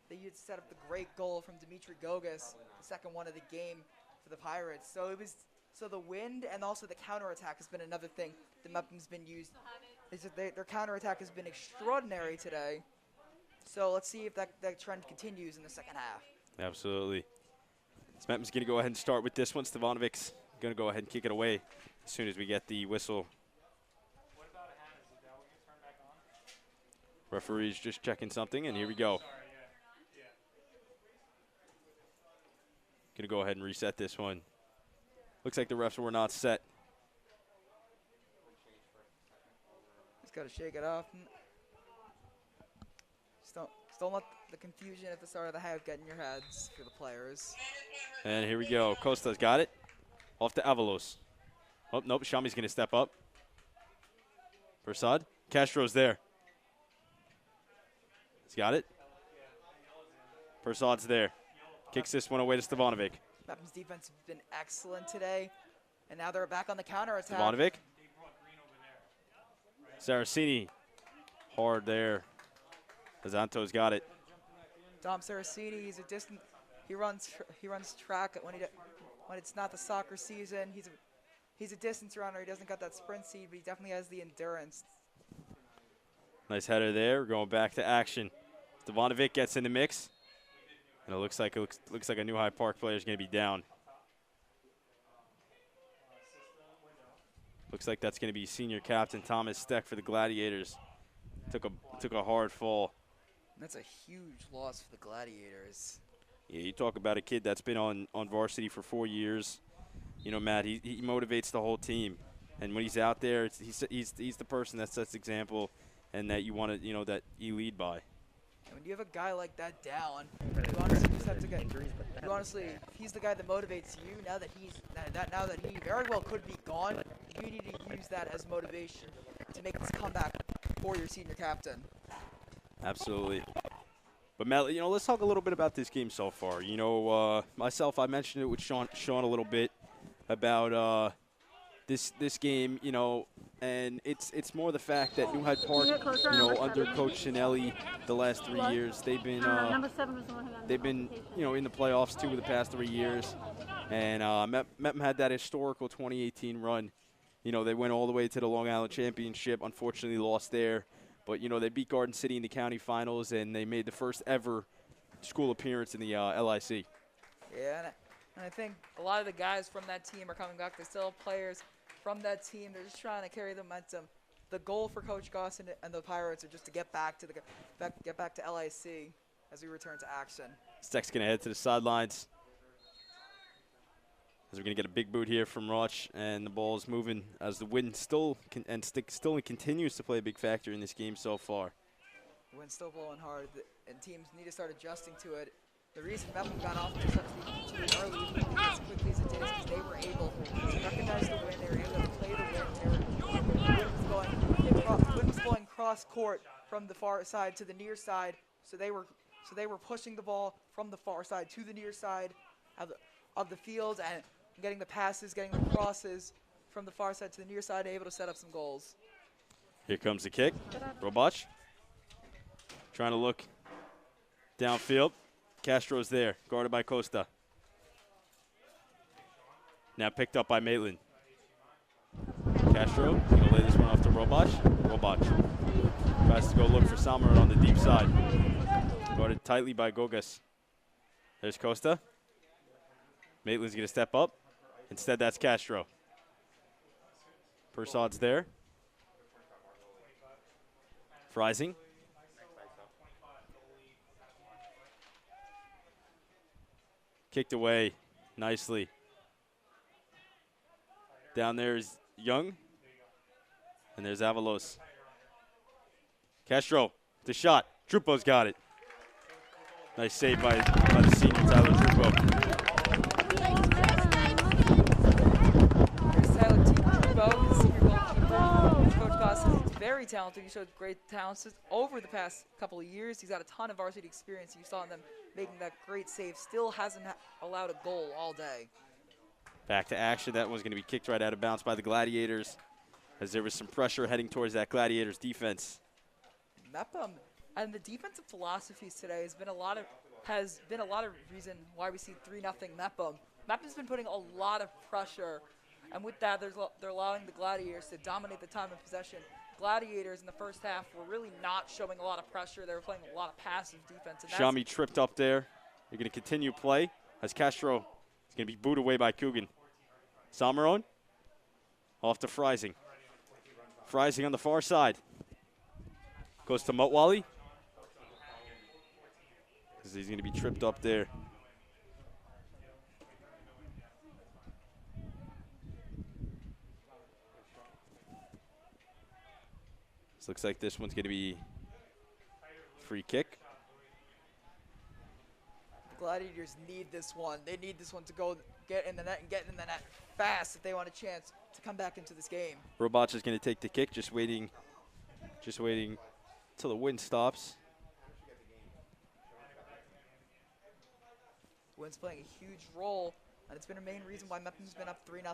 They used to set up the great goal from Dimitri Gogas, the second one of the game for the Pirates. So the wind and also the counterattack has been another thing that Mepham's been used. Their counterattack has been extraordinary today. So let's see if that trend continues in the second half. Absolutely. So Metman's going to go ahead and start with this one. Stavanovic's going to go ahead and kick it away as soon as we get the whistle. Referee's just checking something, and here we go. Going to go ahead and reset this one. Looks like the refs were not set. Just got to shake it off. Just don't let the confusion at the start of the half get in your heads for the players. And here we go. Costa's got it. Off to Avalos. Oh, nope. Shami's going to step up. Prasad. Castro's there. He's got it. Prasad's there. Kicks this one away to Stevanovic. Mepham's defense has been excellent today, and now they're back on the counterattack. Stevanovic. Saraceni. Hard there. Azanto's got it. Dom Saraceni, he runs track when it's not the soccer season. He's a distance runner. He doesn't got that sprint speed, but he definitely has the endurance. Nice header there. We're going back to action. Stevanovic gets in the mix. And it looks like a New Hyde Park player is going to be down. Looks like that's going to be senior captain Thomas Steck for the Gladiators. Took a hard fall. That's a huge loss for the Gladiators. Yeah, you talk about a kid that's been on varsity for 4 years. You know, Matt, he motivates the whole team, and when he's out there, he's the person that sets the example, and that you want to that you lead by. And when you have a guy like that down, you honestly just have to get. You honestly, if he's the guy that motivates you, now that he very well could be gone, you need to use that as motivation to make this comeback for your senior captain. Absolutely. But Matt, let's talk a little bit about this game so far. Myself, I mentioned it with Sean a little bit about this game, and it's more the fact that New Hyde Park, under Coach Cinelli the last 3 years, they've been in the playoffs 2 of the past 3 years, and Mepham had that historical 2018 run. They went all the way to the Long Island Championship, unfortunately lost there, but they beat Garden City in the county finals, and they made the first ever school appearance in the LIC. Yeah, and I think a lot of the guys from that team are coming back. They still have players from that team. They're just trying to carry the momentum. The goal for Coach Goss and the Pirates are just to get back to LIC as we return to action. Steck's going to head to the sidelines. As we're going to get a big boot here from Roch, and the ball's moving as the wind still continues to play a big factor in this game so far. The wind's still blowing hard, and teams need to start adjusting to it. The reason Mepham got off to substitute too early as quickly as it did is because they were able to recognize the wind. They were able to play the wind. The wind was blowing cross court from the far side to the near side, so they were pushing the ball from the far side to the near side of the field and getting the passes, getting the crosses from the far side to the near side, able to set up some goals. Here comes the kick. Robach trying to look downfield. Castro's there, guarded by Costa. Now picked up by Maitland. Castro going to lay this one off to Robach. Robach tries to go look for Samarin on the deep side. Guarded tightly by Gogas. There's Costa. Maitland's going to step up. Instead, that's Castro. Persaud's there. Freising. Kicked away nicely. Down there is Young. And there's Avalos. Castro, the shot. Trupo's got it. Nice save by the senior Tyler Trupo. Here's Tyler Trupo, senior goalkeeper. Coach Goss is very talented. He showed great talents over the past couple of years. He's got a ton of varsity experience. You saw them making that great save. Still hasn't allowed a goal all day. Back to action. That one's going to be kicked right out of bounds by the Gladiators, as there was some pressure heading towards that Gladiators defense. Mepham and the defensive philosophies today has been a lot of reason why we see 3-0 Mepham. Mepham's been putting a lot of pressure, and with that, they're allowing the Gladiators to dominate the time of possession. Gladiators in the first half were really not showing a lot of pressure. They were playing a lot of passive defense. Shami tripped up there. They're going to continue play as Castro is going to be booed away by Coogan. Salmeron off to Freising. Freising on the far side. Goes to Motwally. Because he's going to be tripped up there. This looks like this one's going to be free kick. The Gladiators need this one. They need this one to go get in the net and get in the net fast if they want a chance to come back into this game. Robach is going to take the kick, just waiting till the wind stops. The wind's playing a huge role, and it's been a main reason why Mepham's been up 3-0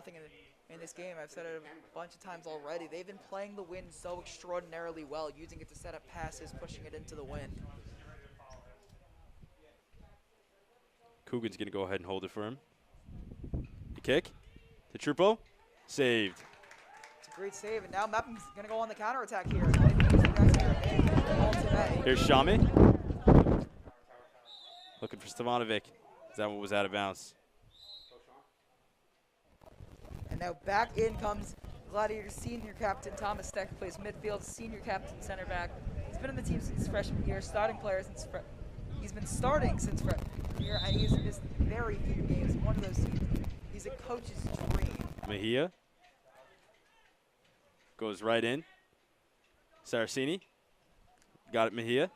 in this game. I've said it a bunch of times already. They've been playing the wind so extraordinarily well, using it to set up passes, pushing it into the wind. Coogan's going to go ahead and hold it for him. The kick to Trupo. Saved. It's a great save, and now Mepham's going to go on the counterattack here. Here's Shami. Looking for Stevanovic. That one was out of bounds. And now back in comes Gladiators senior captain Thomas Steck, who plays midfield, senior captain center back. He's been in the team since freshman year, starting player since he's been starting since freshman year, and he has missed very few games. One of those teams, he's a coach's dream. Mejia goes right in. Saraceni got it. Mejia.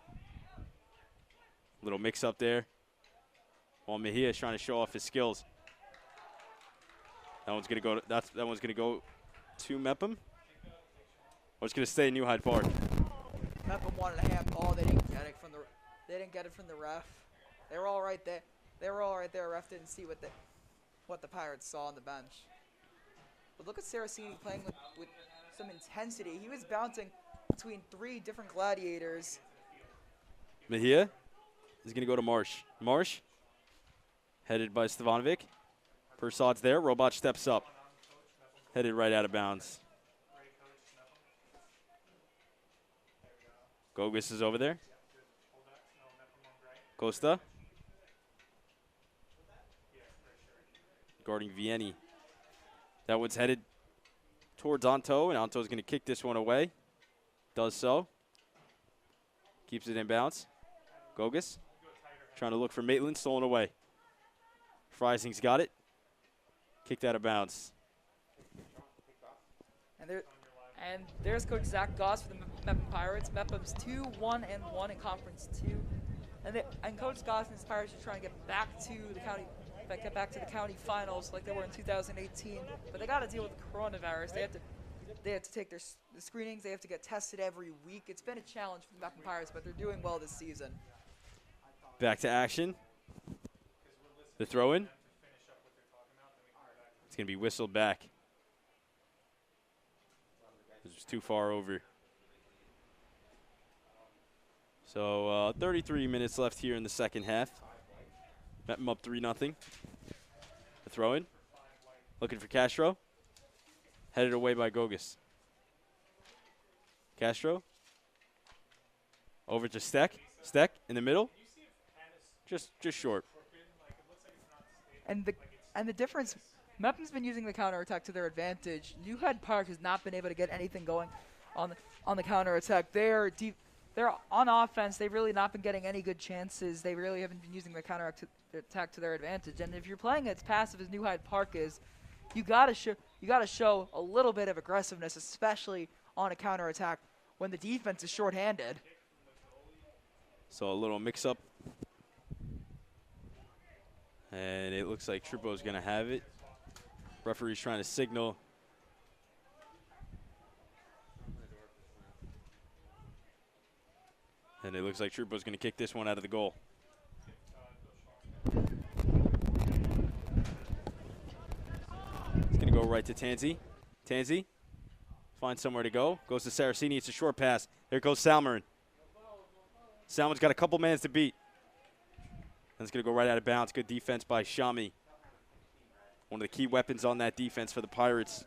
Little mix up there. While Mejia is trying to show off his skills. That one's gonna go. That one's gonna go to Mepham. Or it's gonna stay in New Hyde Park. Mepham wanted a handball. They didn't get it from the. They didn't get it from the ref. They were all right there. They were all right there. Ref didn't see what the Pirates saw on the bench. But look at Saraceni playing with some intensity. He was bouncing between 3 different Gladiators. Mejia is gonna go to Marsh. Marsh. Headed by Stevanovic. Persaud's there. Robot steps up. Headed right out of bounds. Gogus is over there. Costa. Guarding Vianney. That one's headed towards Anto, and Anto's going to kick this one away. Does so. Keeps it in bounds. Gogus. Trying to look for Maitland. Stolen away. Freising's got it. Kicked out of bounds. And there's Coach Zach Goss for the Mepham Pirates. Mepham's 2-1-1 in Conference 2. And Coach Goss and his Pirates are trying to get back to the county finals like they were in 2018. But they got to deal with the coronavirus. They have to take the screenings. They have to get tested every week. It's been a challenge for the Mepham Pirates, but they're doing well this season. Back to action. The throw in. It's going to be whistled back. It was too far over. So 33 minutes left here in the second half. Met him up 3-0. The throw in. Looking for Castro. Headed away by Gogus. Castro. Over to Steck. Steck in the middle. Just short. And the difference, Mepham's been using the counterattack to their advantage. New Hyde Park has not been able to get anything going on the counterattack. They're on offense. They've really not been getting any good chances. They really haven't been using the counterattack to their advantage. And if you're playing as passive as New Hyde Park is, you gotta you got to show a little bit of aggressiveness, especially on a counterattack when the defense is shorthanded. So a little mix-up. And it looks like Trupo's going to have it. Referee's trying to signal. And it looks like Trupo's going to kick this one out of the goal. It's going to go right to Tanzi. Tanzi finds somewhere to go. Goes to Saraceni. It's a short pass. There goes Salmon. Salmon's got a couple mans to beat. And it's going to go right out of bounds. Good defense by Shami. One of the key weapons on that defense for the Pirates.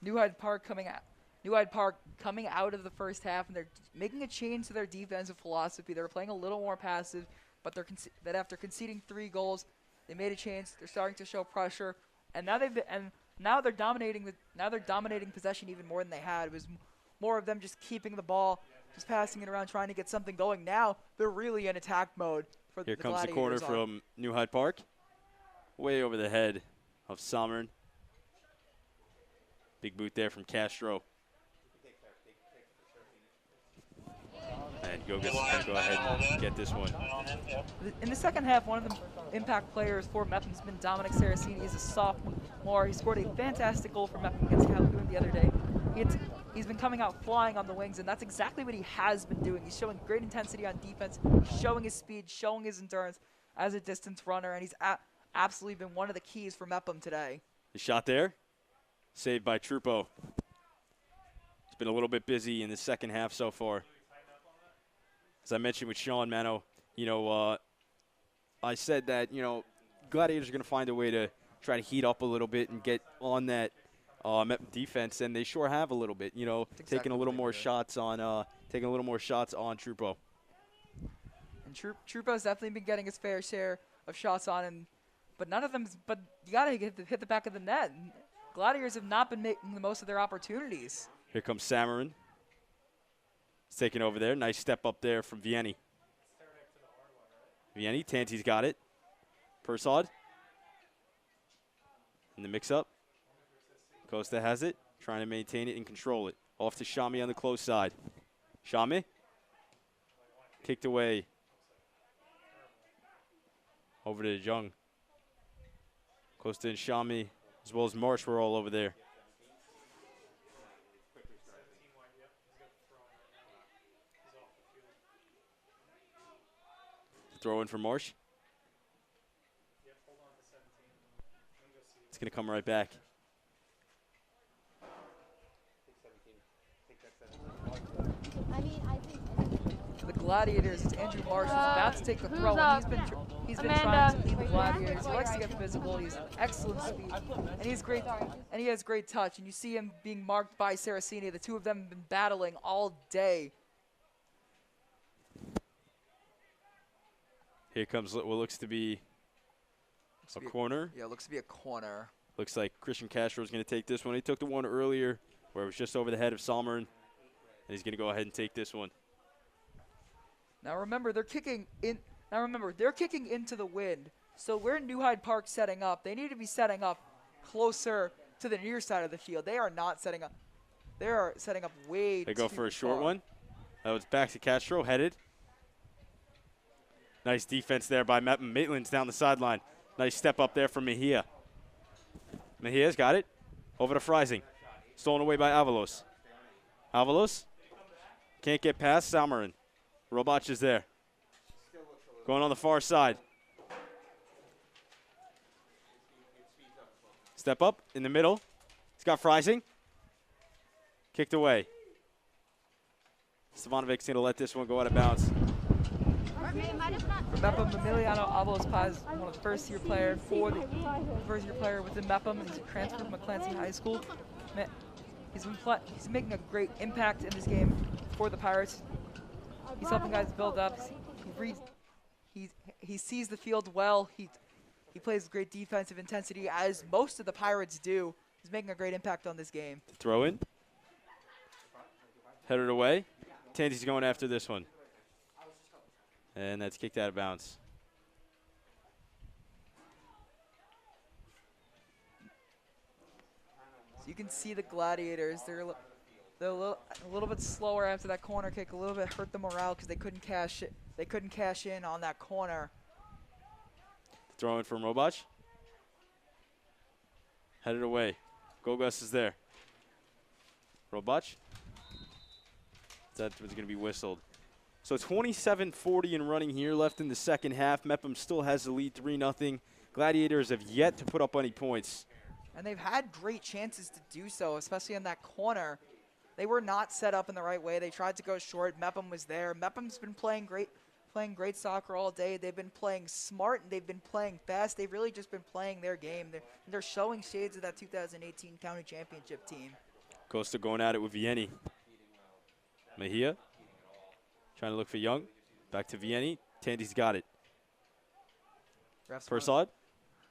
New Hyde Park coming out of the first half, and they're making a change to their defensive philosophy. They're playing a little more passive, but that after conceding 3 goals, they made a change. They're starting to show pressure, and now they're dominating possession even more than they had. It was more of them just keeping the ball, just passing it around, trying to get something going. Now they're really in attack mode for the Gladiators. Here comes the corner from New Hyde Park. Way over the head of Salmon. Big boot there from Castro. And Goga's going to go ahead and get this one. In the second half, one of the impact players for Mepham has been Dominic Saraceni. He's a sophomore. He scored a fantastic goal for Mepham against Calhoun the other day. He's been coming out flying on the wings, and that's exactly what he has been doing. He's showing great intensity on defense, showing his speed, showing his endurance as a distance runner, and he's absolutely been one of the keys for Mepham today. The shot there, saved by Trupo. It's been a little bit busy in the second half so far. As I mentioned with Sean Mano, I said that, Gladiators are going to find a way to try to heat up a little bit and get on that defense, and they sure have a little bit. Taking a little more shots on Trupo. And Trupo's definitely been getting his fair share of shots on him, but none of them. But you got to hit the back of the net. And Gladiators have not been making the most of their opportunities. Here comes Samarin. He's taking over there. Nice step up there from Vianney. Vianney, Tanti's got it. Persod. In the mix-up. Costa has it. Trying to maintain it and control it. Off to Shami on the close side. Shami. Kicked away. Over to Jung. Costa and Shami, as well as Marsh, were all over there. Throw in for Marsh. It's going to come right back. For the Gladiators, it's Andrew Marsh who's about to take the throw. And he's been trying to lead the Gladiators. He likes to get physical. He's an excellent speed, and he has great touch. And you see him being marked by Saraceni. The two of them have been battling all day. Here comes what looks to be a corner. Yeah, it looks to be a corner. Looks like Christian Castro is going to take this one. He took the one earlier where it was just over the head of Salmern, and he's going to go ahead and take this one. Now remember, they're kicking into the wind. So where New Hyde Park setting up, they need to be setting up closer to the near side of the field. They are not setting up. They are setting up way too far. They go for a short one. That was back to Castro, headed. Nice defense there by Maitland's down the sideline. Nice step up there from Mejia. Mejia's got it. Over to Freising. Stolen away by Avalos. Avalos can't get past Salmarin. Robach is there. Going on the far side. Step up in the middle. He's got Freising. Kicked away. Stavanovic's going to let this one go out of bounds. For Mepham, Emiliano Avalos Paz, one of the first-year player within Mepham, and he's a transfer from McClancy High School. He's making a great impact in this game for the Pirates. He's helping guys build up. He sees the field well. He plays with great defensive intensity, as most of the Pirates do. He's making a great impact on this game. Throw in. Headed away. Tanti's going after this one. And that's kicked out of bounds. So you can see the Gladiators. They're a little bit slower after that corner kick. A little bit hurt the morale because they couldn't cash it. They couldn't cash in on that corner. Throw in from Robach. Headed away. Gogas is there. Robach. That was going to be whistled. So 27:40 and running here left in the second half. Mepham still has the lead 3-0. Gladiators have yet to put up any points. And they've had great chances to do so, especially in that corner. They were not set up in the right way. They tried to go short. Mepham was there. Mepham's been playing great soccer all day. They've been playing smart and they've been playing fast. They've really just been playing their game. They're showing shades of that 2018 county championship team. Costa going at it with Vieni. Mejia trying to look for Young. Back to Vieni. Tandy's got it. Persad.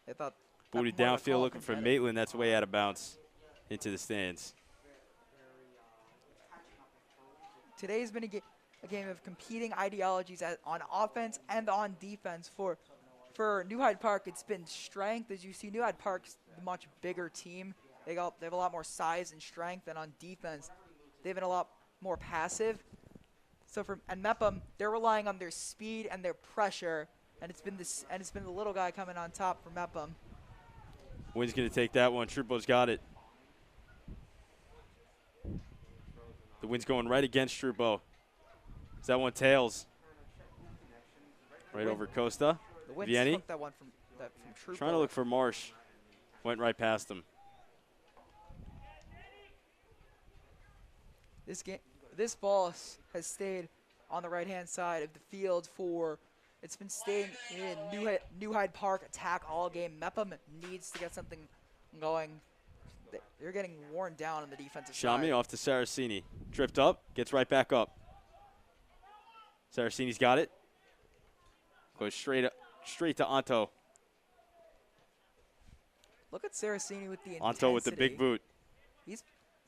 They thought booted downfield looking for Maitland. That's way out of bounds into the stands. Today's been a game of competing ideologies on offense and on defense. For New Hyde Park, it's been strength. As you see, New Hyde Park's a much bigger team. They have a lot more size and strength, and on defense, they've been a lot more passive. So and Mepham, they're relying on their speed and their pressure, and it's been the little guy coming on top for Mepham. Wynn's going to take that one. Trupo's got it. The wind's going right against Trupo. Is that one tails? Right over Costa. The wind Vieni. took that one from Trupo. Trying to look for Marsh. Went right past him. This ball has stayed on the right-hand side of the field it's been staying in New Hyde Park attack all game. Mepham needs to get something going. They're getting worn down on the defensive side. Shami off to Saraceni. Tripped up, gets right back up. Saraceni's got it. Goes straight to Anto. Look at Saraceni with the intensity. Anto with the big boot.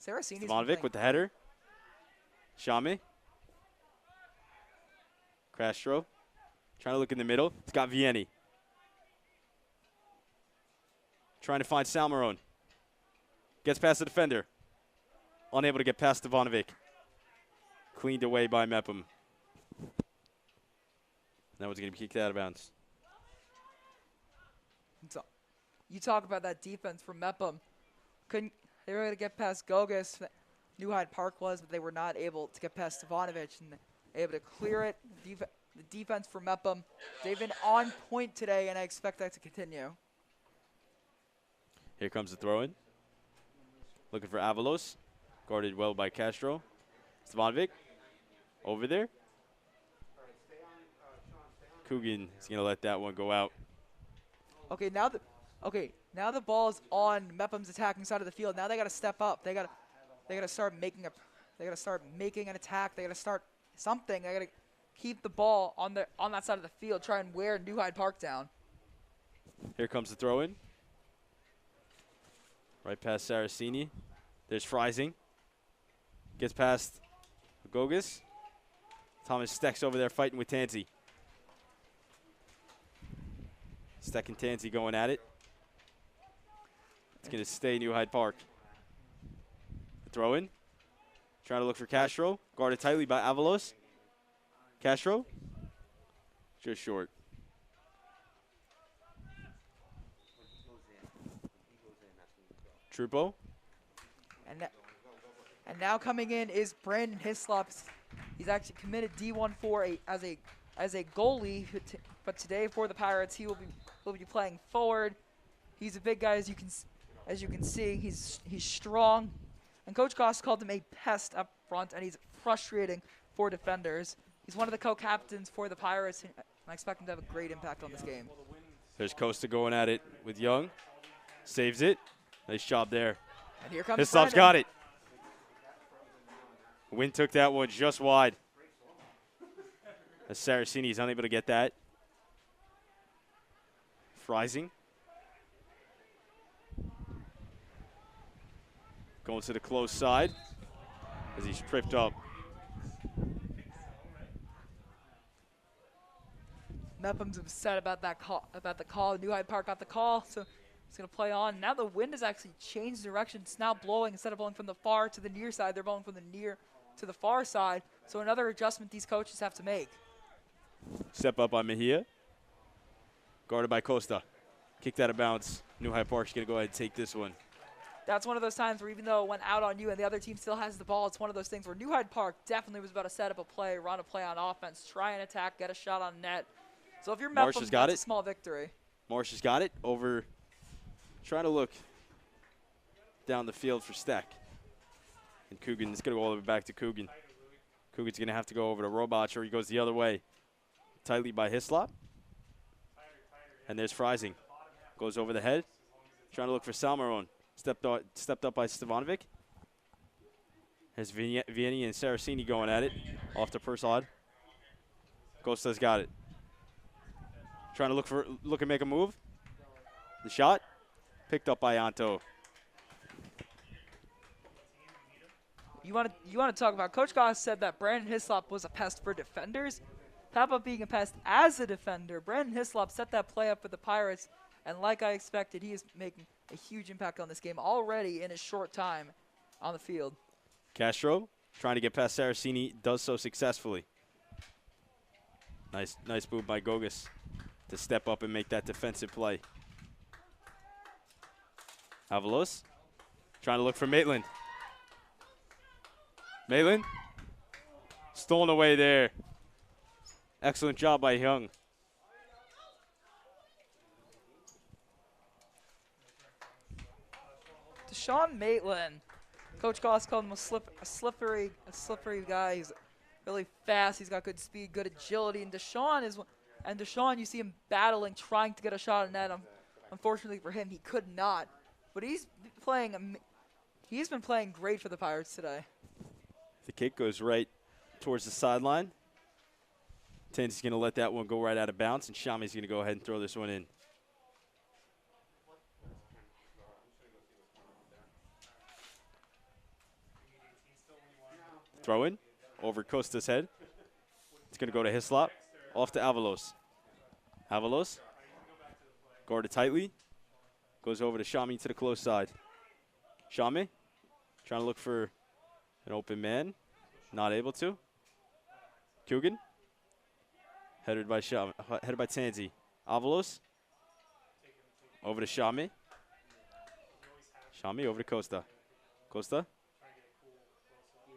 Saraceni's Stevanovic with the header. Shami. Castro. Trying to look in the middle. It's got Vieni. Trying to find Salmarone. Gets past the defender. Unable to get past Stevanovic. Cleaned away by Mepham. That was going to be kicked out of bounds. So, you talk about that defense from Mepham. They were able to get past Gogas. New Hyde Park was, but they were not able to get past Stevanovic and able to clear it. The defense for Mepham, they've been on point today, and I expect that to continue. Here comes the throw-in. Looking for Avalos. Guarded well by Castro. Stevanovic over there. Coogan is going to let that one go out. Okay, now the ball's on Mepham's attacking side of the field. Now they got to step up. They got to start making an attack. They got to start something. They got to keep the ball on that side of the field. Try and wear New Hyde Park down. Here comes the throw-in. Right past Saraceni. There's Freising. Gets past Gogas. Thomas Steck's over there fighting with Tansey. Steck and Tansey going at it. It's going to stay New Hyde Park. Throw in. Trying to look for Castro. Guarded tightly by Avalos. Castro. Just short. Trupo. And now coming in is Brandon Hislop. He's actually committed D1 as a goalie, but today for the Pirates he will be playing forward. He's a big guy, as you can see. He's strong, and Coach Goss called him a pest up front, and he's frustrating for defenders. He's one of the co-captains for the Pirates, and I expect him to have a great impact on this game. There's Costa going at it with Young. Saves it. Nice job there. And here comes Hislop's got it. Wynn took that one just wide. As Saraceni's unable to get that. Freising. Going to the close side as he's tripped up. Mepham's upset about that call. New Hyde Park got the call, so He's going to play on. Now the wind has actually changed direction. It's now blowing. Instead of blowing from the far to the near side, they're blowing from the near to the far side. So another adjustment these coaches have to make. Step up by Mejia. Guarded by Costa. Kicked out of bounds. New Hyde Park's going to go ahead and take this one. That's one of those times where even though it went out on you and the other team still has the ball, it's one of those things where New Hyde Park definitely was about to set up a play, run a play on offense, try and attack, get a shot on net. So if you're Marsh Mepham, has got that's it. a small victory. Marsh has got it over, trying to look down the field for Steck. And Coogan is going to go all the way back to Coogan. Coogan's going to have to go over to Robach, or he goes the other way. Tightly by Hislop. And there's Freising. Goes over the head. Trying to look for Salmarone. Stepped up by Stevanovic. There's Vieni and Saraceni going at it. Off to Persod. Costa's got it. Trying to look and make a move. The shot. Picked up by Anto. You want to talk about Coach Goss said that Brandon Hislop was a pest for defenders. How about being a pest as a defender? Brandon Hislop set that play up for the Pirates, and like I expected, he is making a huge impact on this game already in his short time on the field. Castro trying to get past Saraceni, does so successfully. Nice move by Gogas to step up and make that defensive play. Avalos trying to look for Maitland. Maitland stolen away there. Excellent job by Young. Deshaun Maitland. Coach Goss called him a slippery guy. He's really fast. He's got good speed, good agility. And Deshaun, you see him battling, trying to get a shot on net. Unfortunately for him, he could not. But he's been playing great for the Pirates today. The kick goes right towards the sideline. Tansy's going to let that one go right out of bounds, and Shami's going to go ahead and throw this one in. Throw in over Costa's head. It's going to go to Hislop. Off to Avalos. Avalos guarded tightly. Goes over to Shami to the close side. Shami trying to look for an open man. Not able to. Coogan. Headed by Tansy. Avalos. Over to Shami. Shami over to Costa. Costa.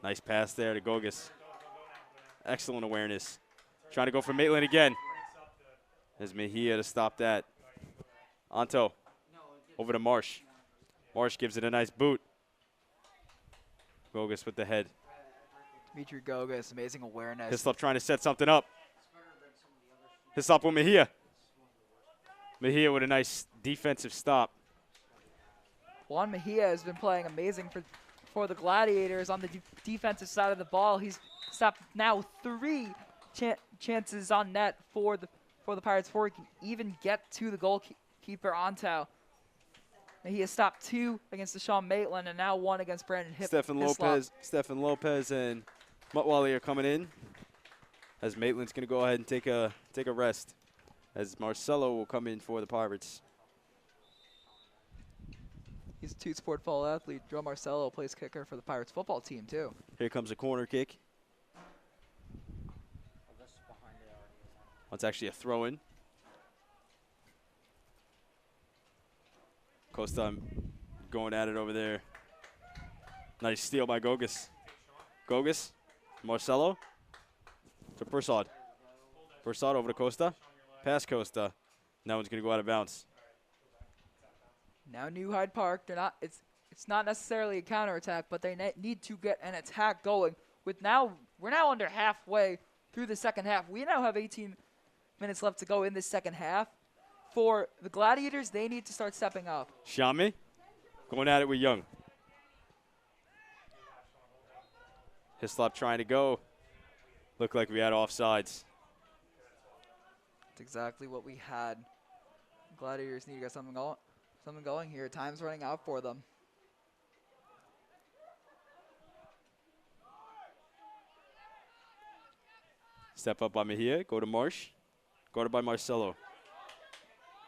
Nice pass there to Gogas. Excellent awareness. Trying to go for Maitland again. There's Mejia to stop that. Anto. Over to Marsh. Marsh gives it a nice boot. Gogas with the head. Dimitri Gogas, amazing awareness. Hislop trying to set something up. Hislop with Mejia. Mejia with a nice defensive stop. Juan Mejia has been playing amazing for the Gladiators on the defensive side of the ball. He's stopped now 3 chances on net for the Pirates before he can even get to the goalkeeper Anto. And he has stopped 2 against Deshaun Maitland and now 1 against Brandon Hislop. Stefan Lopez and Mutwally are coming in. As Maitland's going to go ahead and take a rest. As Marcelo will come in for the Pirates. He's a 2-sport fall athlete. Joe Marcelo plays kicker for the Pirates football team, too. Here comes a corner kick. It's actually a throw-in. Costa going at it over there. Nice steal by Gogas. Gogas, Marcelo to Persod. Persod over to Costa. Past Costa. That one's going to go out of bounds. Now New Hyde Park, it's not necessarily a counterattack, but they need to get an attack going. We're now under halfway through the second half. We now have 18 minutes left to go in this second half. For the Gladiators, they need to start stepping up. Shami going at it with Young. Hislop trying to go. Looked like we had offsides. That's exactly what we had. Gladiators need to get something going here. Time's running out for them. Step up by Mejia. Go to Marsh. Guarded by Marcelo.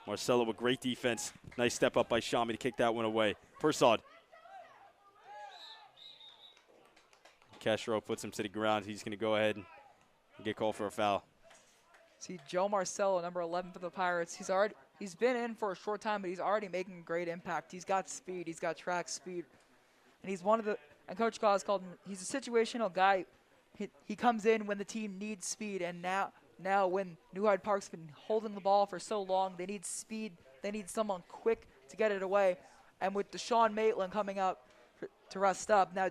Marcelo with great defense. Nice step up by Shami to kick that one away. Persad. Castro puts him to the ground. He's going to go ahead and get called for a foul. See, Joe Marcelo, number 11 for the Pirates. He's been in for a short time, but he's already making a great impact. He's got speed. He's got track speed. And he's one of the – and Coach Gauss called him – he's a situational guy. He comes in when the team needs speed, and now when New Hyde Park's been holding the ball for so long, they need speed. They need someone quick to get it away. And with Deshaun Maitland coming out to rest up, now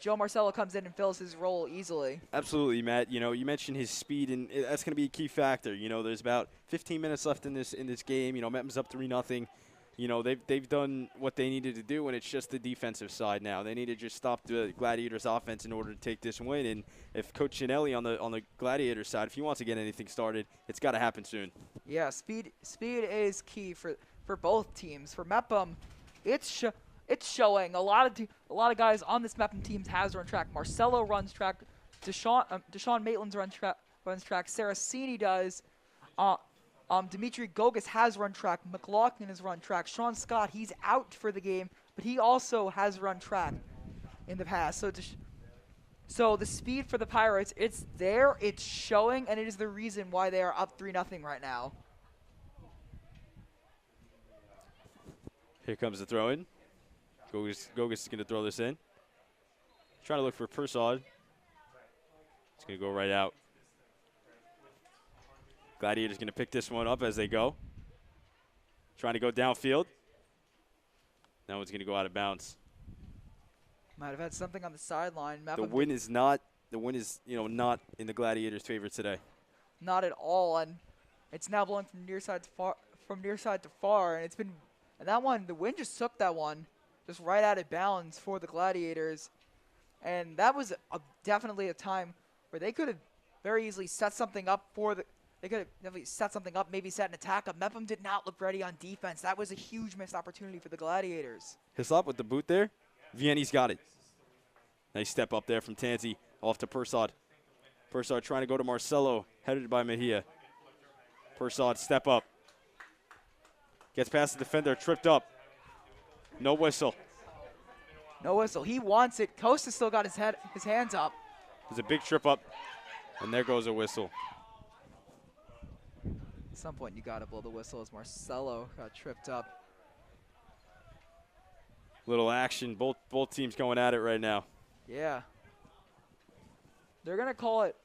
Joe Marcelo comes in and fills his role easily. Absolutely, Matt. You know, you mentioned his speed, and that's going to be a key factor. You know, there's about 15 minutes left in this game. You know, Mempham's up 3-0. You know, they've done what they needed to do, and it's just the defensive side now. They need to just stop the Gladiators' offense in order to take this win. And if Coach Chinelli on the Gladiators side, if he wants to get anything started, it's got to happen soon. Yeah, speed is key for both teams. For Mepham, it's showing. A lot of guys on this Mepham team has run track. Marcelo runs track. Deshaun Maitland runs track. Saraceni does. Dimitri Gogas has run track. McLaughlin has run track. Sean Scott, he's out for the game, but he also has run track in the past. So the speed for the Pirates, it's there, it's showing, and it is the reason why they are up 3-0 right now. Here comes the throw-in. Gogas is going to throw this in. Trying to look for Persad. It's going to go right out. Gladiators going to pick this one up as they go. Trying to go downfield. That one's going to go out of bounds. Might have had something on the sideline. The wind is not not in the Gladiators' favor today. Not at all, and it's now blowing from near side to far, and that one, the wind just took that one just right out of bounds for the Gladiators, and that was definitely a time where they could have very easily set something up They could have definitely set something up, maybe set an attack up. Mepham did not look ready on defense. That was a huge missed opportunity for the Gladiators. Hislop with the boot there. Vianney's got it. Nice step up there from Tansy. Off to Persad. Persad trying to go to Marcelo. Headed by Mejia. Persad step up. Gets past the defender. Tripped up. No whistle. No whistle. He wants it. Costa still got his hands up. There's a big trip up. And there goes a whistle. At some point, you got to blow the whistle as Marcelo got tripped up. Little action. Both teams going at it right now. Yeah. They're going to call it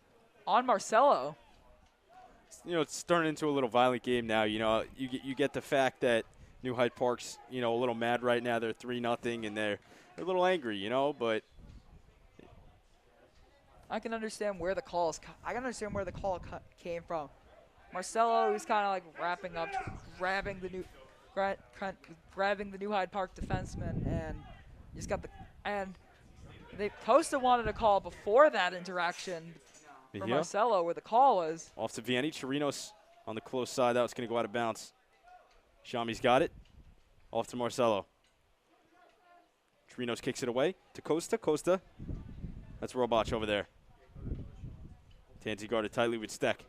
on Marcelo. You know, it's turning into a little violent game now. You know, you get the fact that New Hyde Park's, a little mad right now. They're 3-0, and they're a little angry, but I can understand where the call came from. Marcelo is kind of like wrapping up, grabbing the New Hyde Park defenseman, and just got Costa wanted a call before that interaction for Marcelo, where the call was. Off to Vianney. Chirinos on the close side. That was going to go out of bounds. Shami's got it. Off to Marcelo. Chirinos kicks it away to Costa. Costa. That's Robach over there. Tansy guarded tightly with Steck.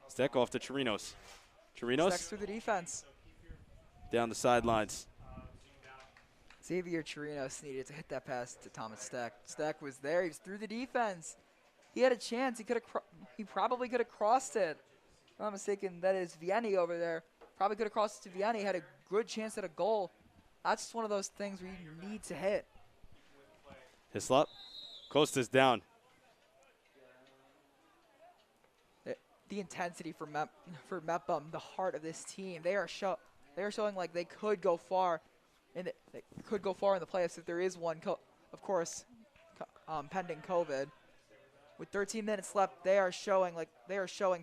Steck off to Chirinos. Chirinos. Steck's through the defense. Down the sidelines. Xavier Chirinos needed to hit that pass to Thomas Steck. Steck was there. He was through the defense. He had a chance. He probably could have crossed it. If I'm not mistaken, that is Vianney over there. Probably could have crossed it to Vianney. Had a good chance at a goal. That's just one of those things where you need to hit. Hislop. Costa's down. The intensity for Mepham, the heart of this team, they are showing like they could go far, in the playoffs if there is one. Of course, pending COVID. With 13 minutes left, they are showing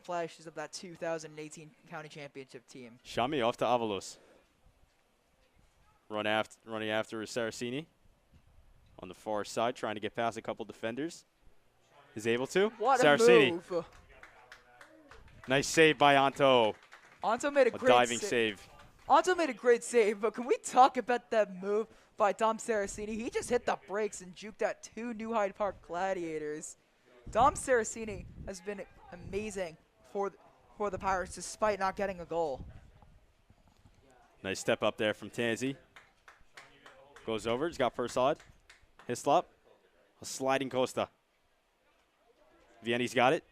flashes of that 2018 county championship team. Shami off to Avalos. Running after is Saraceni on the far side, trying to get past a couple defenders. Is able to. What Saraceni. a move! Nice save by Anto. Anto made a great diving save. Anto made a great save, but can we talk about that move by Dom Saraceni? He just hit the brakes and juked out two New Hyde Park Gladiators. Dom Saraceni has been amazing for for the Pirates despite not getting a goal. Nice step up there from Tansy. Goes over. He's got Persad. Hislop. A sliding Costa. Vianney's got it.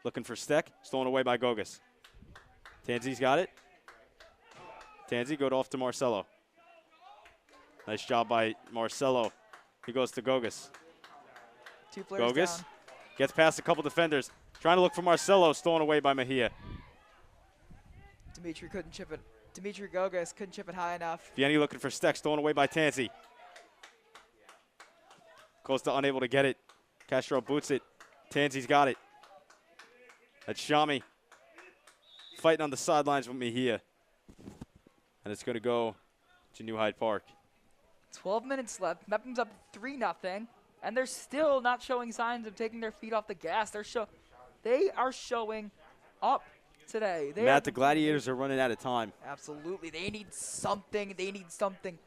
Looking for Steck. Stolen away by Gogas. Tansy's got it. Tansy got off to Marcelo. Nice job by Marcelo. He goes to Gogas. 2 players Gogas down. gets past a couple defenders. Trying to look for Marcelo. Stolen away by Mejia. Dimitri couldn't chip it. Dimitri Gogas couldn't chip it high enough. Vianney looking for Steck. Stolen away by Tansy. Costa unable to get it. Castro boots it. Tansy's got it. That's Shami. Fighting on the sidelines with Mejia. And it's going to go to New Hyde Park. 12 minutes left. Mepham's up 3-0, and they're still not showing signs of taking their feet off the gas. They are showing up today. Matt, the Gladiators are running out of time. Absolutely. They need something. They need something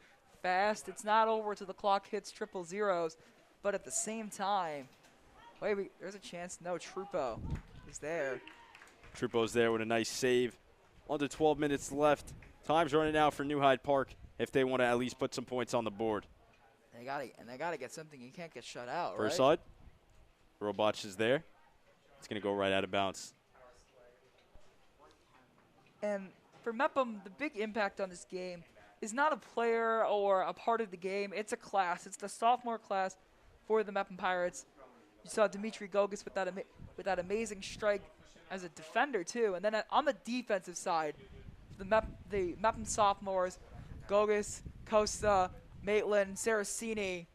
fast. It's not over till the clock hits 000s. But at the same time, wait, there's a chance. No, Trupo is there. Trupo's there with a nice save. Under 12 minutes left. Time's running out for New Hyde Park if they want to at least put some points on the board. They gotta get something. You can't get shut out, First right? side. Robotch is there. It's going to go right out of bounds. And for Mepham, the big impact on this game is not a player or a part of the game. It's a class. It's the sophomore class for the Mepham Pirates. You saw Dimitri Gogas with that amazing strike as a defender too. And then on the defensive side, the Mepham sophomores, Gogas, Costa, Maitland, Saracini,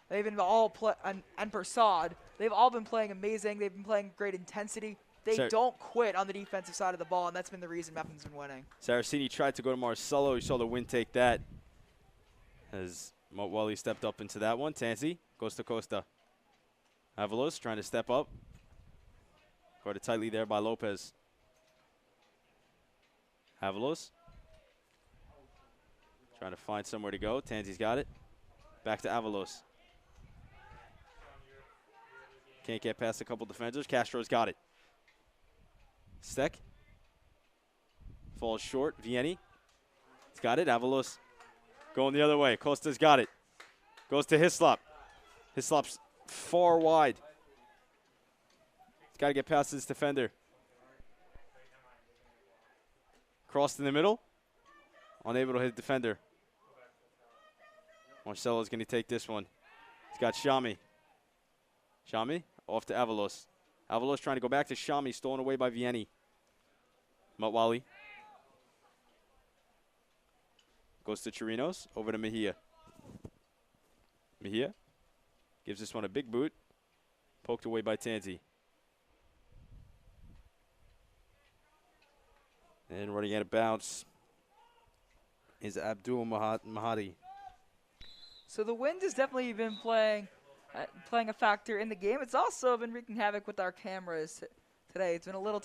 they've been all and Persad. They've all been playing amazing. They've been playing great intensity. They don't quit on the defensive side of the ball, and that's been the reason Mepham's been winning. Saracini tried to go to Marcelo. You saw the wind take that as Motwally stepped up into that one. Tansy goes to Costa. Avalos trying to step up. Guarded tightly there by Lopez. Avalos trying to find somewhere to go. Tansy's got it. Back to Avalos. Can't get past a couple defenders. Castro's got it. Steck. Falls short. Vianney. He's got it. Avalos going the other way. Costa's got it. Goes to Hislop. Hislop's far wide. He's got to get past this defender. Crossed in the middle. Unable to hit the defender. Marcelo's going to take this one. He's got Shami. Shami off to Avalos. Avalos trying to go back to Shami, stolen away by Vianney. Motwally. Goes to Chirinos, over to Mejia. Mejia gives this one a big boot. Poked away by Tansy. And running out of bounds is Abdul Mahadi. So the wind has definitely been playing a factor in the game. It's also been wreaking havoc with our cameras today. It's been a little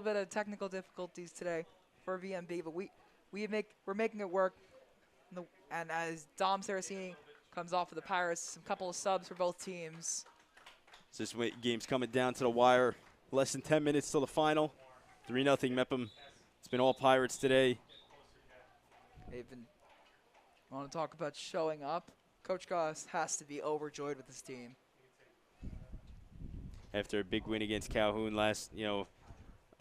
bit of technical difficulties today for BMB, but we're making it work. And as Dom Saracini comes off for the Pirates, a couple of subs for both teams. So this game's coming down to the wire. Less than 10 minutes till the final. 3-0 Mepham. It's been all Pirates today. I want to talk about showing up. Coach Goss has to be overjoyed with his team. After a big win against Calhoun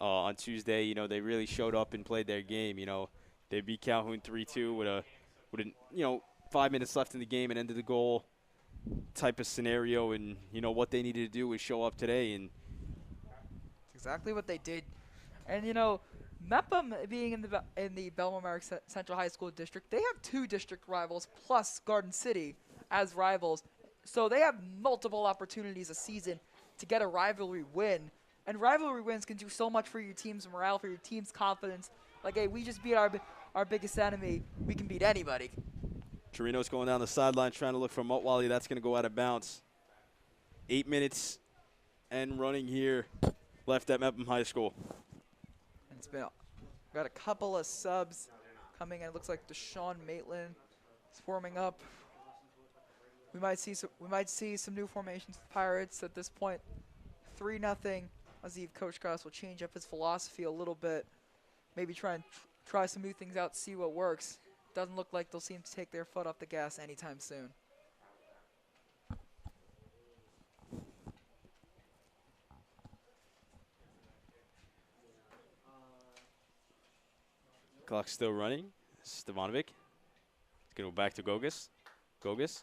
on Tuesday, they really showed up and played their game. They beat Calhoun 3-2 with 5 minutes left in the game and ended the goal type of scenario. And what they needed to do was show up today. And exactly what they did. And Mepham being in the Bellmore-Merrick Central High School district, they have 2 district rivals plus Garden City as rivals. So they have multiple opportunities a season to get a rivalry win. And rivalry wins can do so much for your team's morale, for your team's confidence. Like, hey, we just beat our biggest enemy. We can beat anybody. Torino's going down the sideline trying to look for Motwally. That's going to go out of bounds. 8 minutes and running here left at Mepham High School. It's got a couple of subs coming in. It looks like Deshaun Maitland is forming up. We might see some new formations with Pirates at this point. 3-0 Let's see if Coach Goss will change up his philosophy a little bit. Maybe try some new things out, see what works. Doesn't look like they'll seem to take their foot off the gas anytime soon. Clock's still running. Stevanovic. It's going to go back to Gogus. Gogus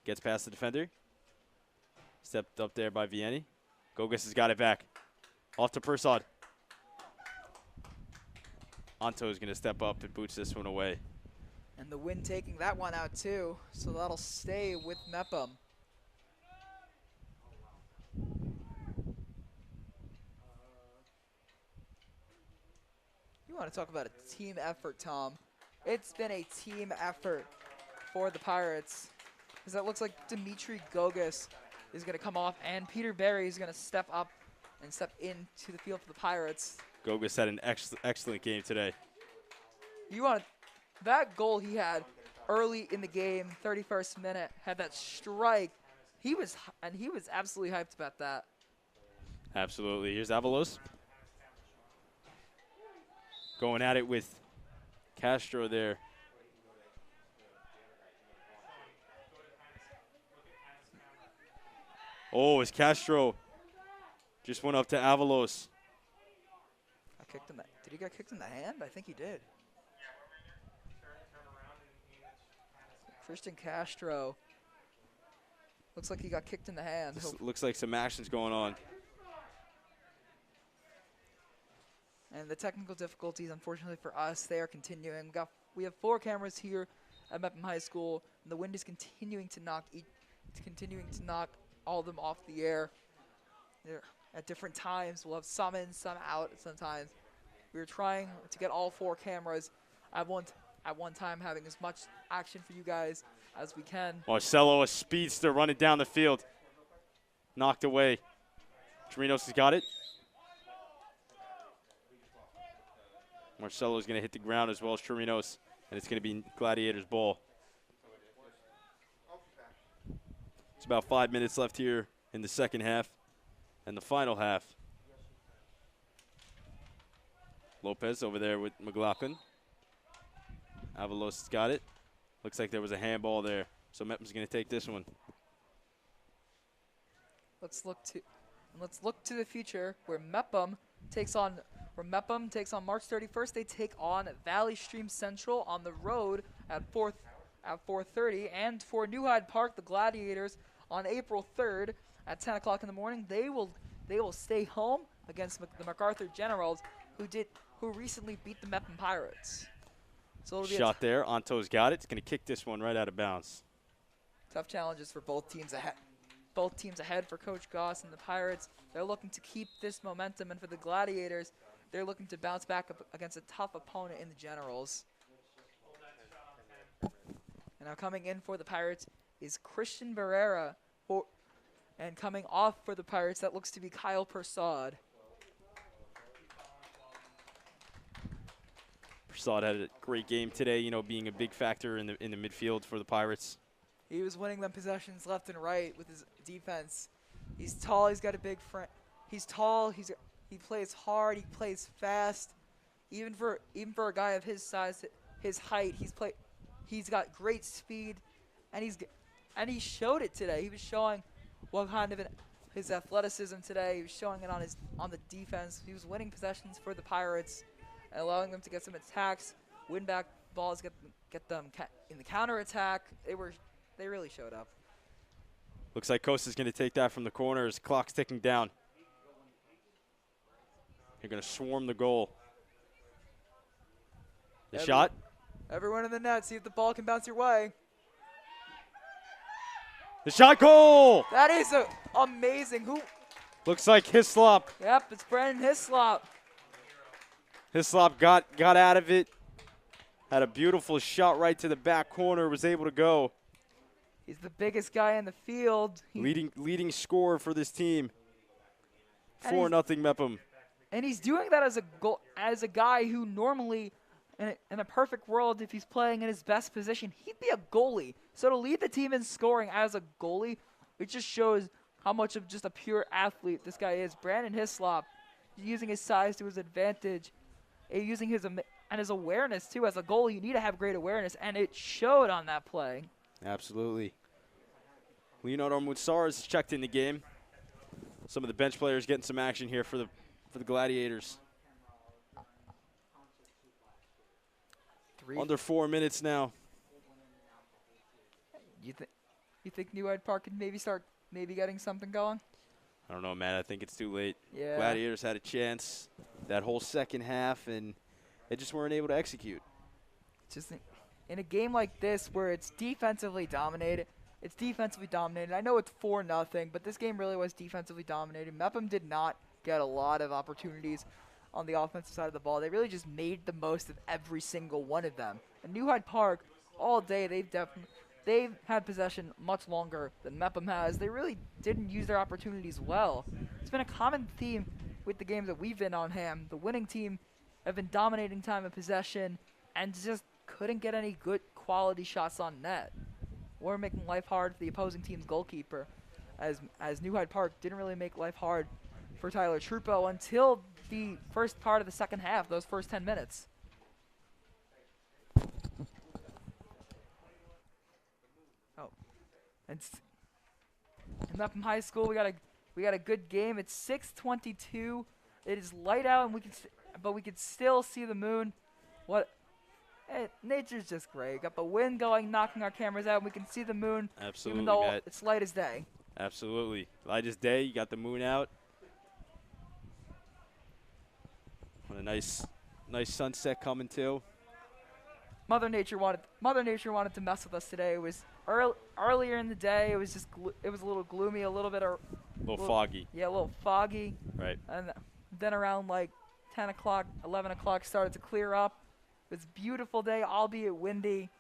gets past the defender. Stepped up there by Vianney. Gogus has got it back. Off to Persad. Anto is going to step up and boots this one away. And the Wind taking that one out too, so that'll stay with Mepham. You want to talk about a team effort, Tom. It's been a team effort for the Pirates. Because it looks like Dimitri Gogus is going to come off, and Peter Berry is going to step up and step into the field for the Pirates. Gogus had an excellent game today. You want that goal he had early in the game, 31st minute, had that strike. He was absolutely hyped about that. Absolutely. Here's Avalos. Going at it with Castro there. Oh, it's Castro. Just went up to Avalos. Did he get kicked in the hand? I think he did. Christian Castro. Looks like he got kicked in the hand. Looks like some action's going on. And the technical difficulties, unfortunately for us, they are continuing. We have 4 cameras here at Mepham High School, and the Wind is continuing to knock all of them off the air. They're at different times. We'll have some in, some out sometimes. We're trying to get all 4 cameras at one time, having as much action for you guys as we can. Marcelo, a speedster running down the field. Knocked away. Chirinos has got it. Marcelo's going to hit the ground as well as Chirinos, and it's going to be Gladiators' ball. It's about 5 minutes left here in the second half and the final half. Lopez over there with McLaughlin. Avalos has got it. Looks like there was a handball there, so Mepham's going to take this one. Let's look to the future where Mepham takes on March 31st. They take on Valley Stream Central on the road at 4:30, and for New Hyde Park, the Gladiators on April 3rd at 10 o'clock in the morning. They will stay home against the MacArthur Generals, who recently beat the Mepham Pirates. So it'll be shot there. Anto's got it. It's going to kick this one right out of bounds. Tough challenges for both teams ahead. Both teams ahead for Coach Goss and the Pirates. They're looking to keep this momentum, and for the Gladiators, they're looking to bounce back up against a tough opponent in the Generals. And now coming in for the Pirates is Christian Barrera, and coming off for the Pirates, that looks to be Kyle Persad. Persad had a great game today, being a big factor in the midfield for the Pirates. He was winning them possessions left and right with his defense. He's tall. He's got a big front. He's tall. He plays hard. He plays fast. Even for a guy of his size, his height, he's got great speed, and he showed it today. He was showing what kind of his athleticism today. He was showing it on the defense. He was winning possessions for the Pirates and allowing them to get some attacks, win back balls, get them in the counter attack. They really showed up. Looks like Costa's going to take that from the corner as clock's ticking down. They're going to swarm the goal. The shot. Everyone in the net, see if the ball can bounce your way. The shot, goal! That is amazing. Looks like Hislop. Yep, it's Brandon Hislop. Hislop got out of it. Had a beautiful shot right to the back corner, was able to go. He's the biggest guy in the field. Leading scorer for this team. 4-0 Mepham. And he's doing that as a guy who normally, in a perfect world, if he's playing in his best position, he'd be a goalie. So to lead the team in scoring as a goalie, it just shows how much of just a pure athlete this guy is. Brandon Hislop, using his size to his advantage, using his and his awareness too. As a goalie, you need to have great awareness, and it showed on that play. Absolutely. Leonardo Mutsars has checked in the game. Some of the bench players getting some action here for the Gladiators. Under 4 minutes now. You think New Hyde Park could maybe getting something going? I don't know, man. I think it's too late. Yeah. Gladiators had a chance that whole second half, and they just weren't able to execute. Just in a game like this where it's defensively dominated. I know it's 4-0, but this game really was defensively dominated. Mepham did not get a lot of opportunities on the offensive side of the ball. They really just made the most of every single one of them. And New Hyde Park, all day, they've had possession much longer than Mepham has. They really didn't use their opportunities well. It's been a common theme with the games that we've been on, Ham. The winning team have been dominating time of possession and just couldn't get any good quality shots on net. Or making life hard for the opposing team's goalkeeper, as New Hyde Park didn't really make life hard for Tyler Trupo until the first part of the second half, those first 10 minutes. Oh, and Mepham High School, we got a good game. It's 6:22. It is light out, and we can still see the moon. Nature's just great. Got the wind going, knocking our cameras out. And we can see the moon, Absolutely, even though Matt. it's light as day. Absolutely. Light as day. You got the moon out. What a nice sunset coming too. Mother Nature wanted to mess with us today. It was earlier in the day. It was a little gloomy, a little Foggy. Yeah, a little foggy. Right. And then around like 10 o'clock, 11 o'clock started to clear up. It was a beautiful day, albeit windy.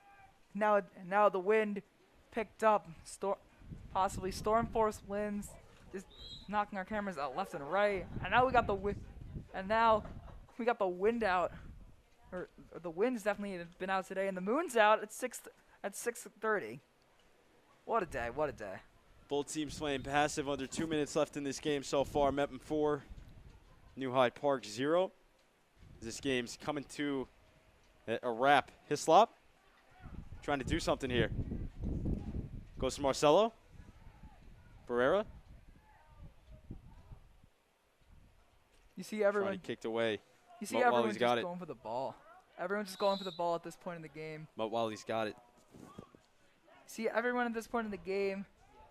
Now the wind picked up, possibly storm force winds, just knocking our cameras out left and right. And now we got the wind out. Or the wind's definitely been out today, and the moon's out at 6:30. What a day! What a day! Both teams playing passive. Under 2 minutes left in this game so far. Mepham 4, New Hyde Park 0. This game's coming to a wrap. Hislop trying to do something here. Goes to Marcelo. Barrera. You see everyone Trying to kicked away. You see everyone just going for the ball. Everyone's just going for the ball at this point in the game. But while he's got it. See everyone at this point in the game.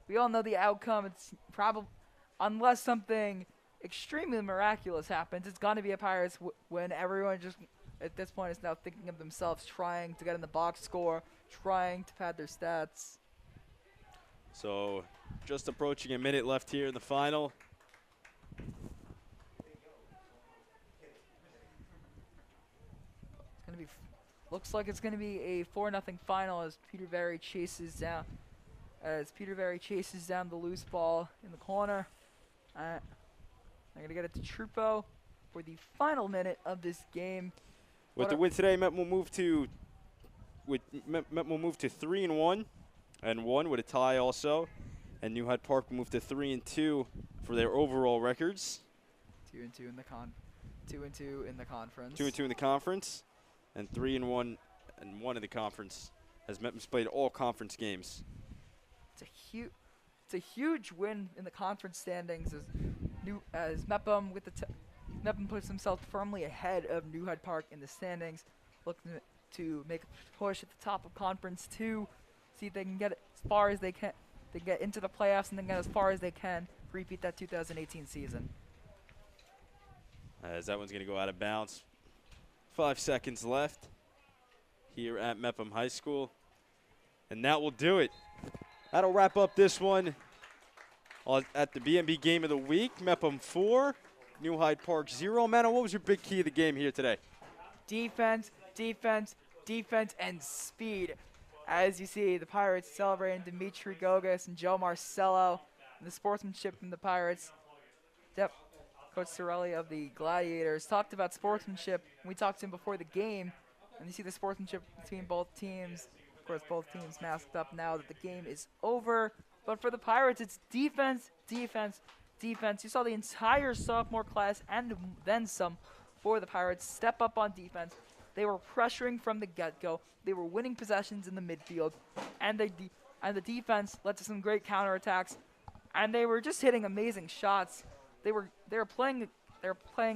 We all know the outcome. It's probably, unless something extremely miraculous happens, it's going to be a Pirates when everyone just at this point is now thinking of themselves, trying to get in the box score, trying to pad their stats. So just approaching a minute left here in the final. Looks like it's going to be a 4-0 final as Peter Very chases down the loose ball in the corner. I'm going to get it to Trupo for the final minute of this game. With the win today, Met will move to 3-1 and 1 with a tie also, and New Hyde Park will move to 3-2 for their overall records. 2-2 in the conference. 2-2 in the conference, and 3-1 and 1 in the conference, as Metham's played all conference games. It's a huge win in the conference standings as Mepham Mepham puts himself firmly ahead of New Hyde Park in the standings, looking to make a push at the top of Conference 2, see if they can get as far as they can. They get into the playoffs and then get as far as they can, repeat that 2018 season. As that one's going to go out of bounds. 5 seconds left here at Mepham High School. And that will do it. That'll wrap up this one at the BMB Game of the Week. Mepham 4, New Hyde Park 0. Mano, what was your big key of the game here today? Defense, defense, defense, and speed. As you see, the Pirates celebrating Dimitri Gogas and Joe Marcello. And the sportsmanship from the Pirates. Coach Sorelli of the Gladiators talked about sportsmanship. We talked to him before the game, and you see the sportsmanship between both teams. Of course, both teams masked up now that the game is over. But for the Pirates, it's defense, defense, defense. You saw the entire sophomore class and then some for the Pirates step up on defense. They were pressuring from the get-go. They were winning possessions in the midfield, and the defense led to some great counterattacks, and they were just hitting amazing shots. They were playing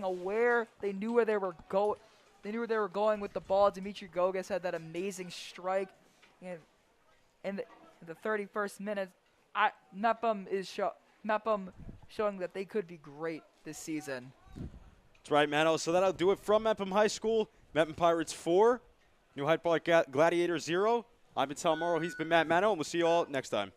aware. They knew where they were going with the ball. Dimitri Gogas had that amazing strike, and in the 31st minute, Mepham showing that they could be great this season. That's right, Mano. So that'll do it from Mepham High School. Mepham Pirates 4, New Hyde Park Gladiators 0. I've been Tom Morrow. He's been Matt Mano, and we'll see you all next time.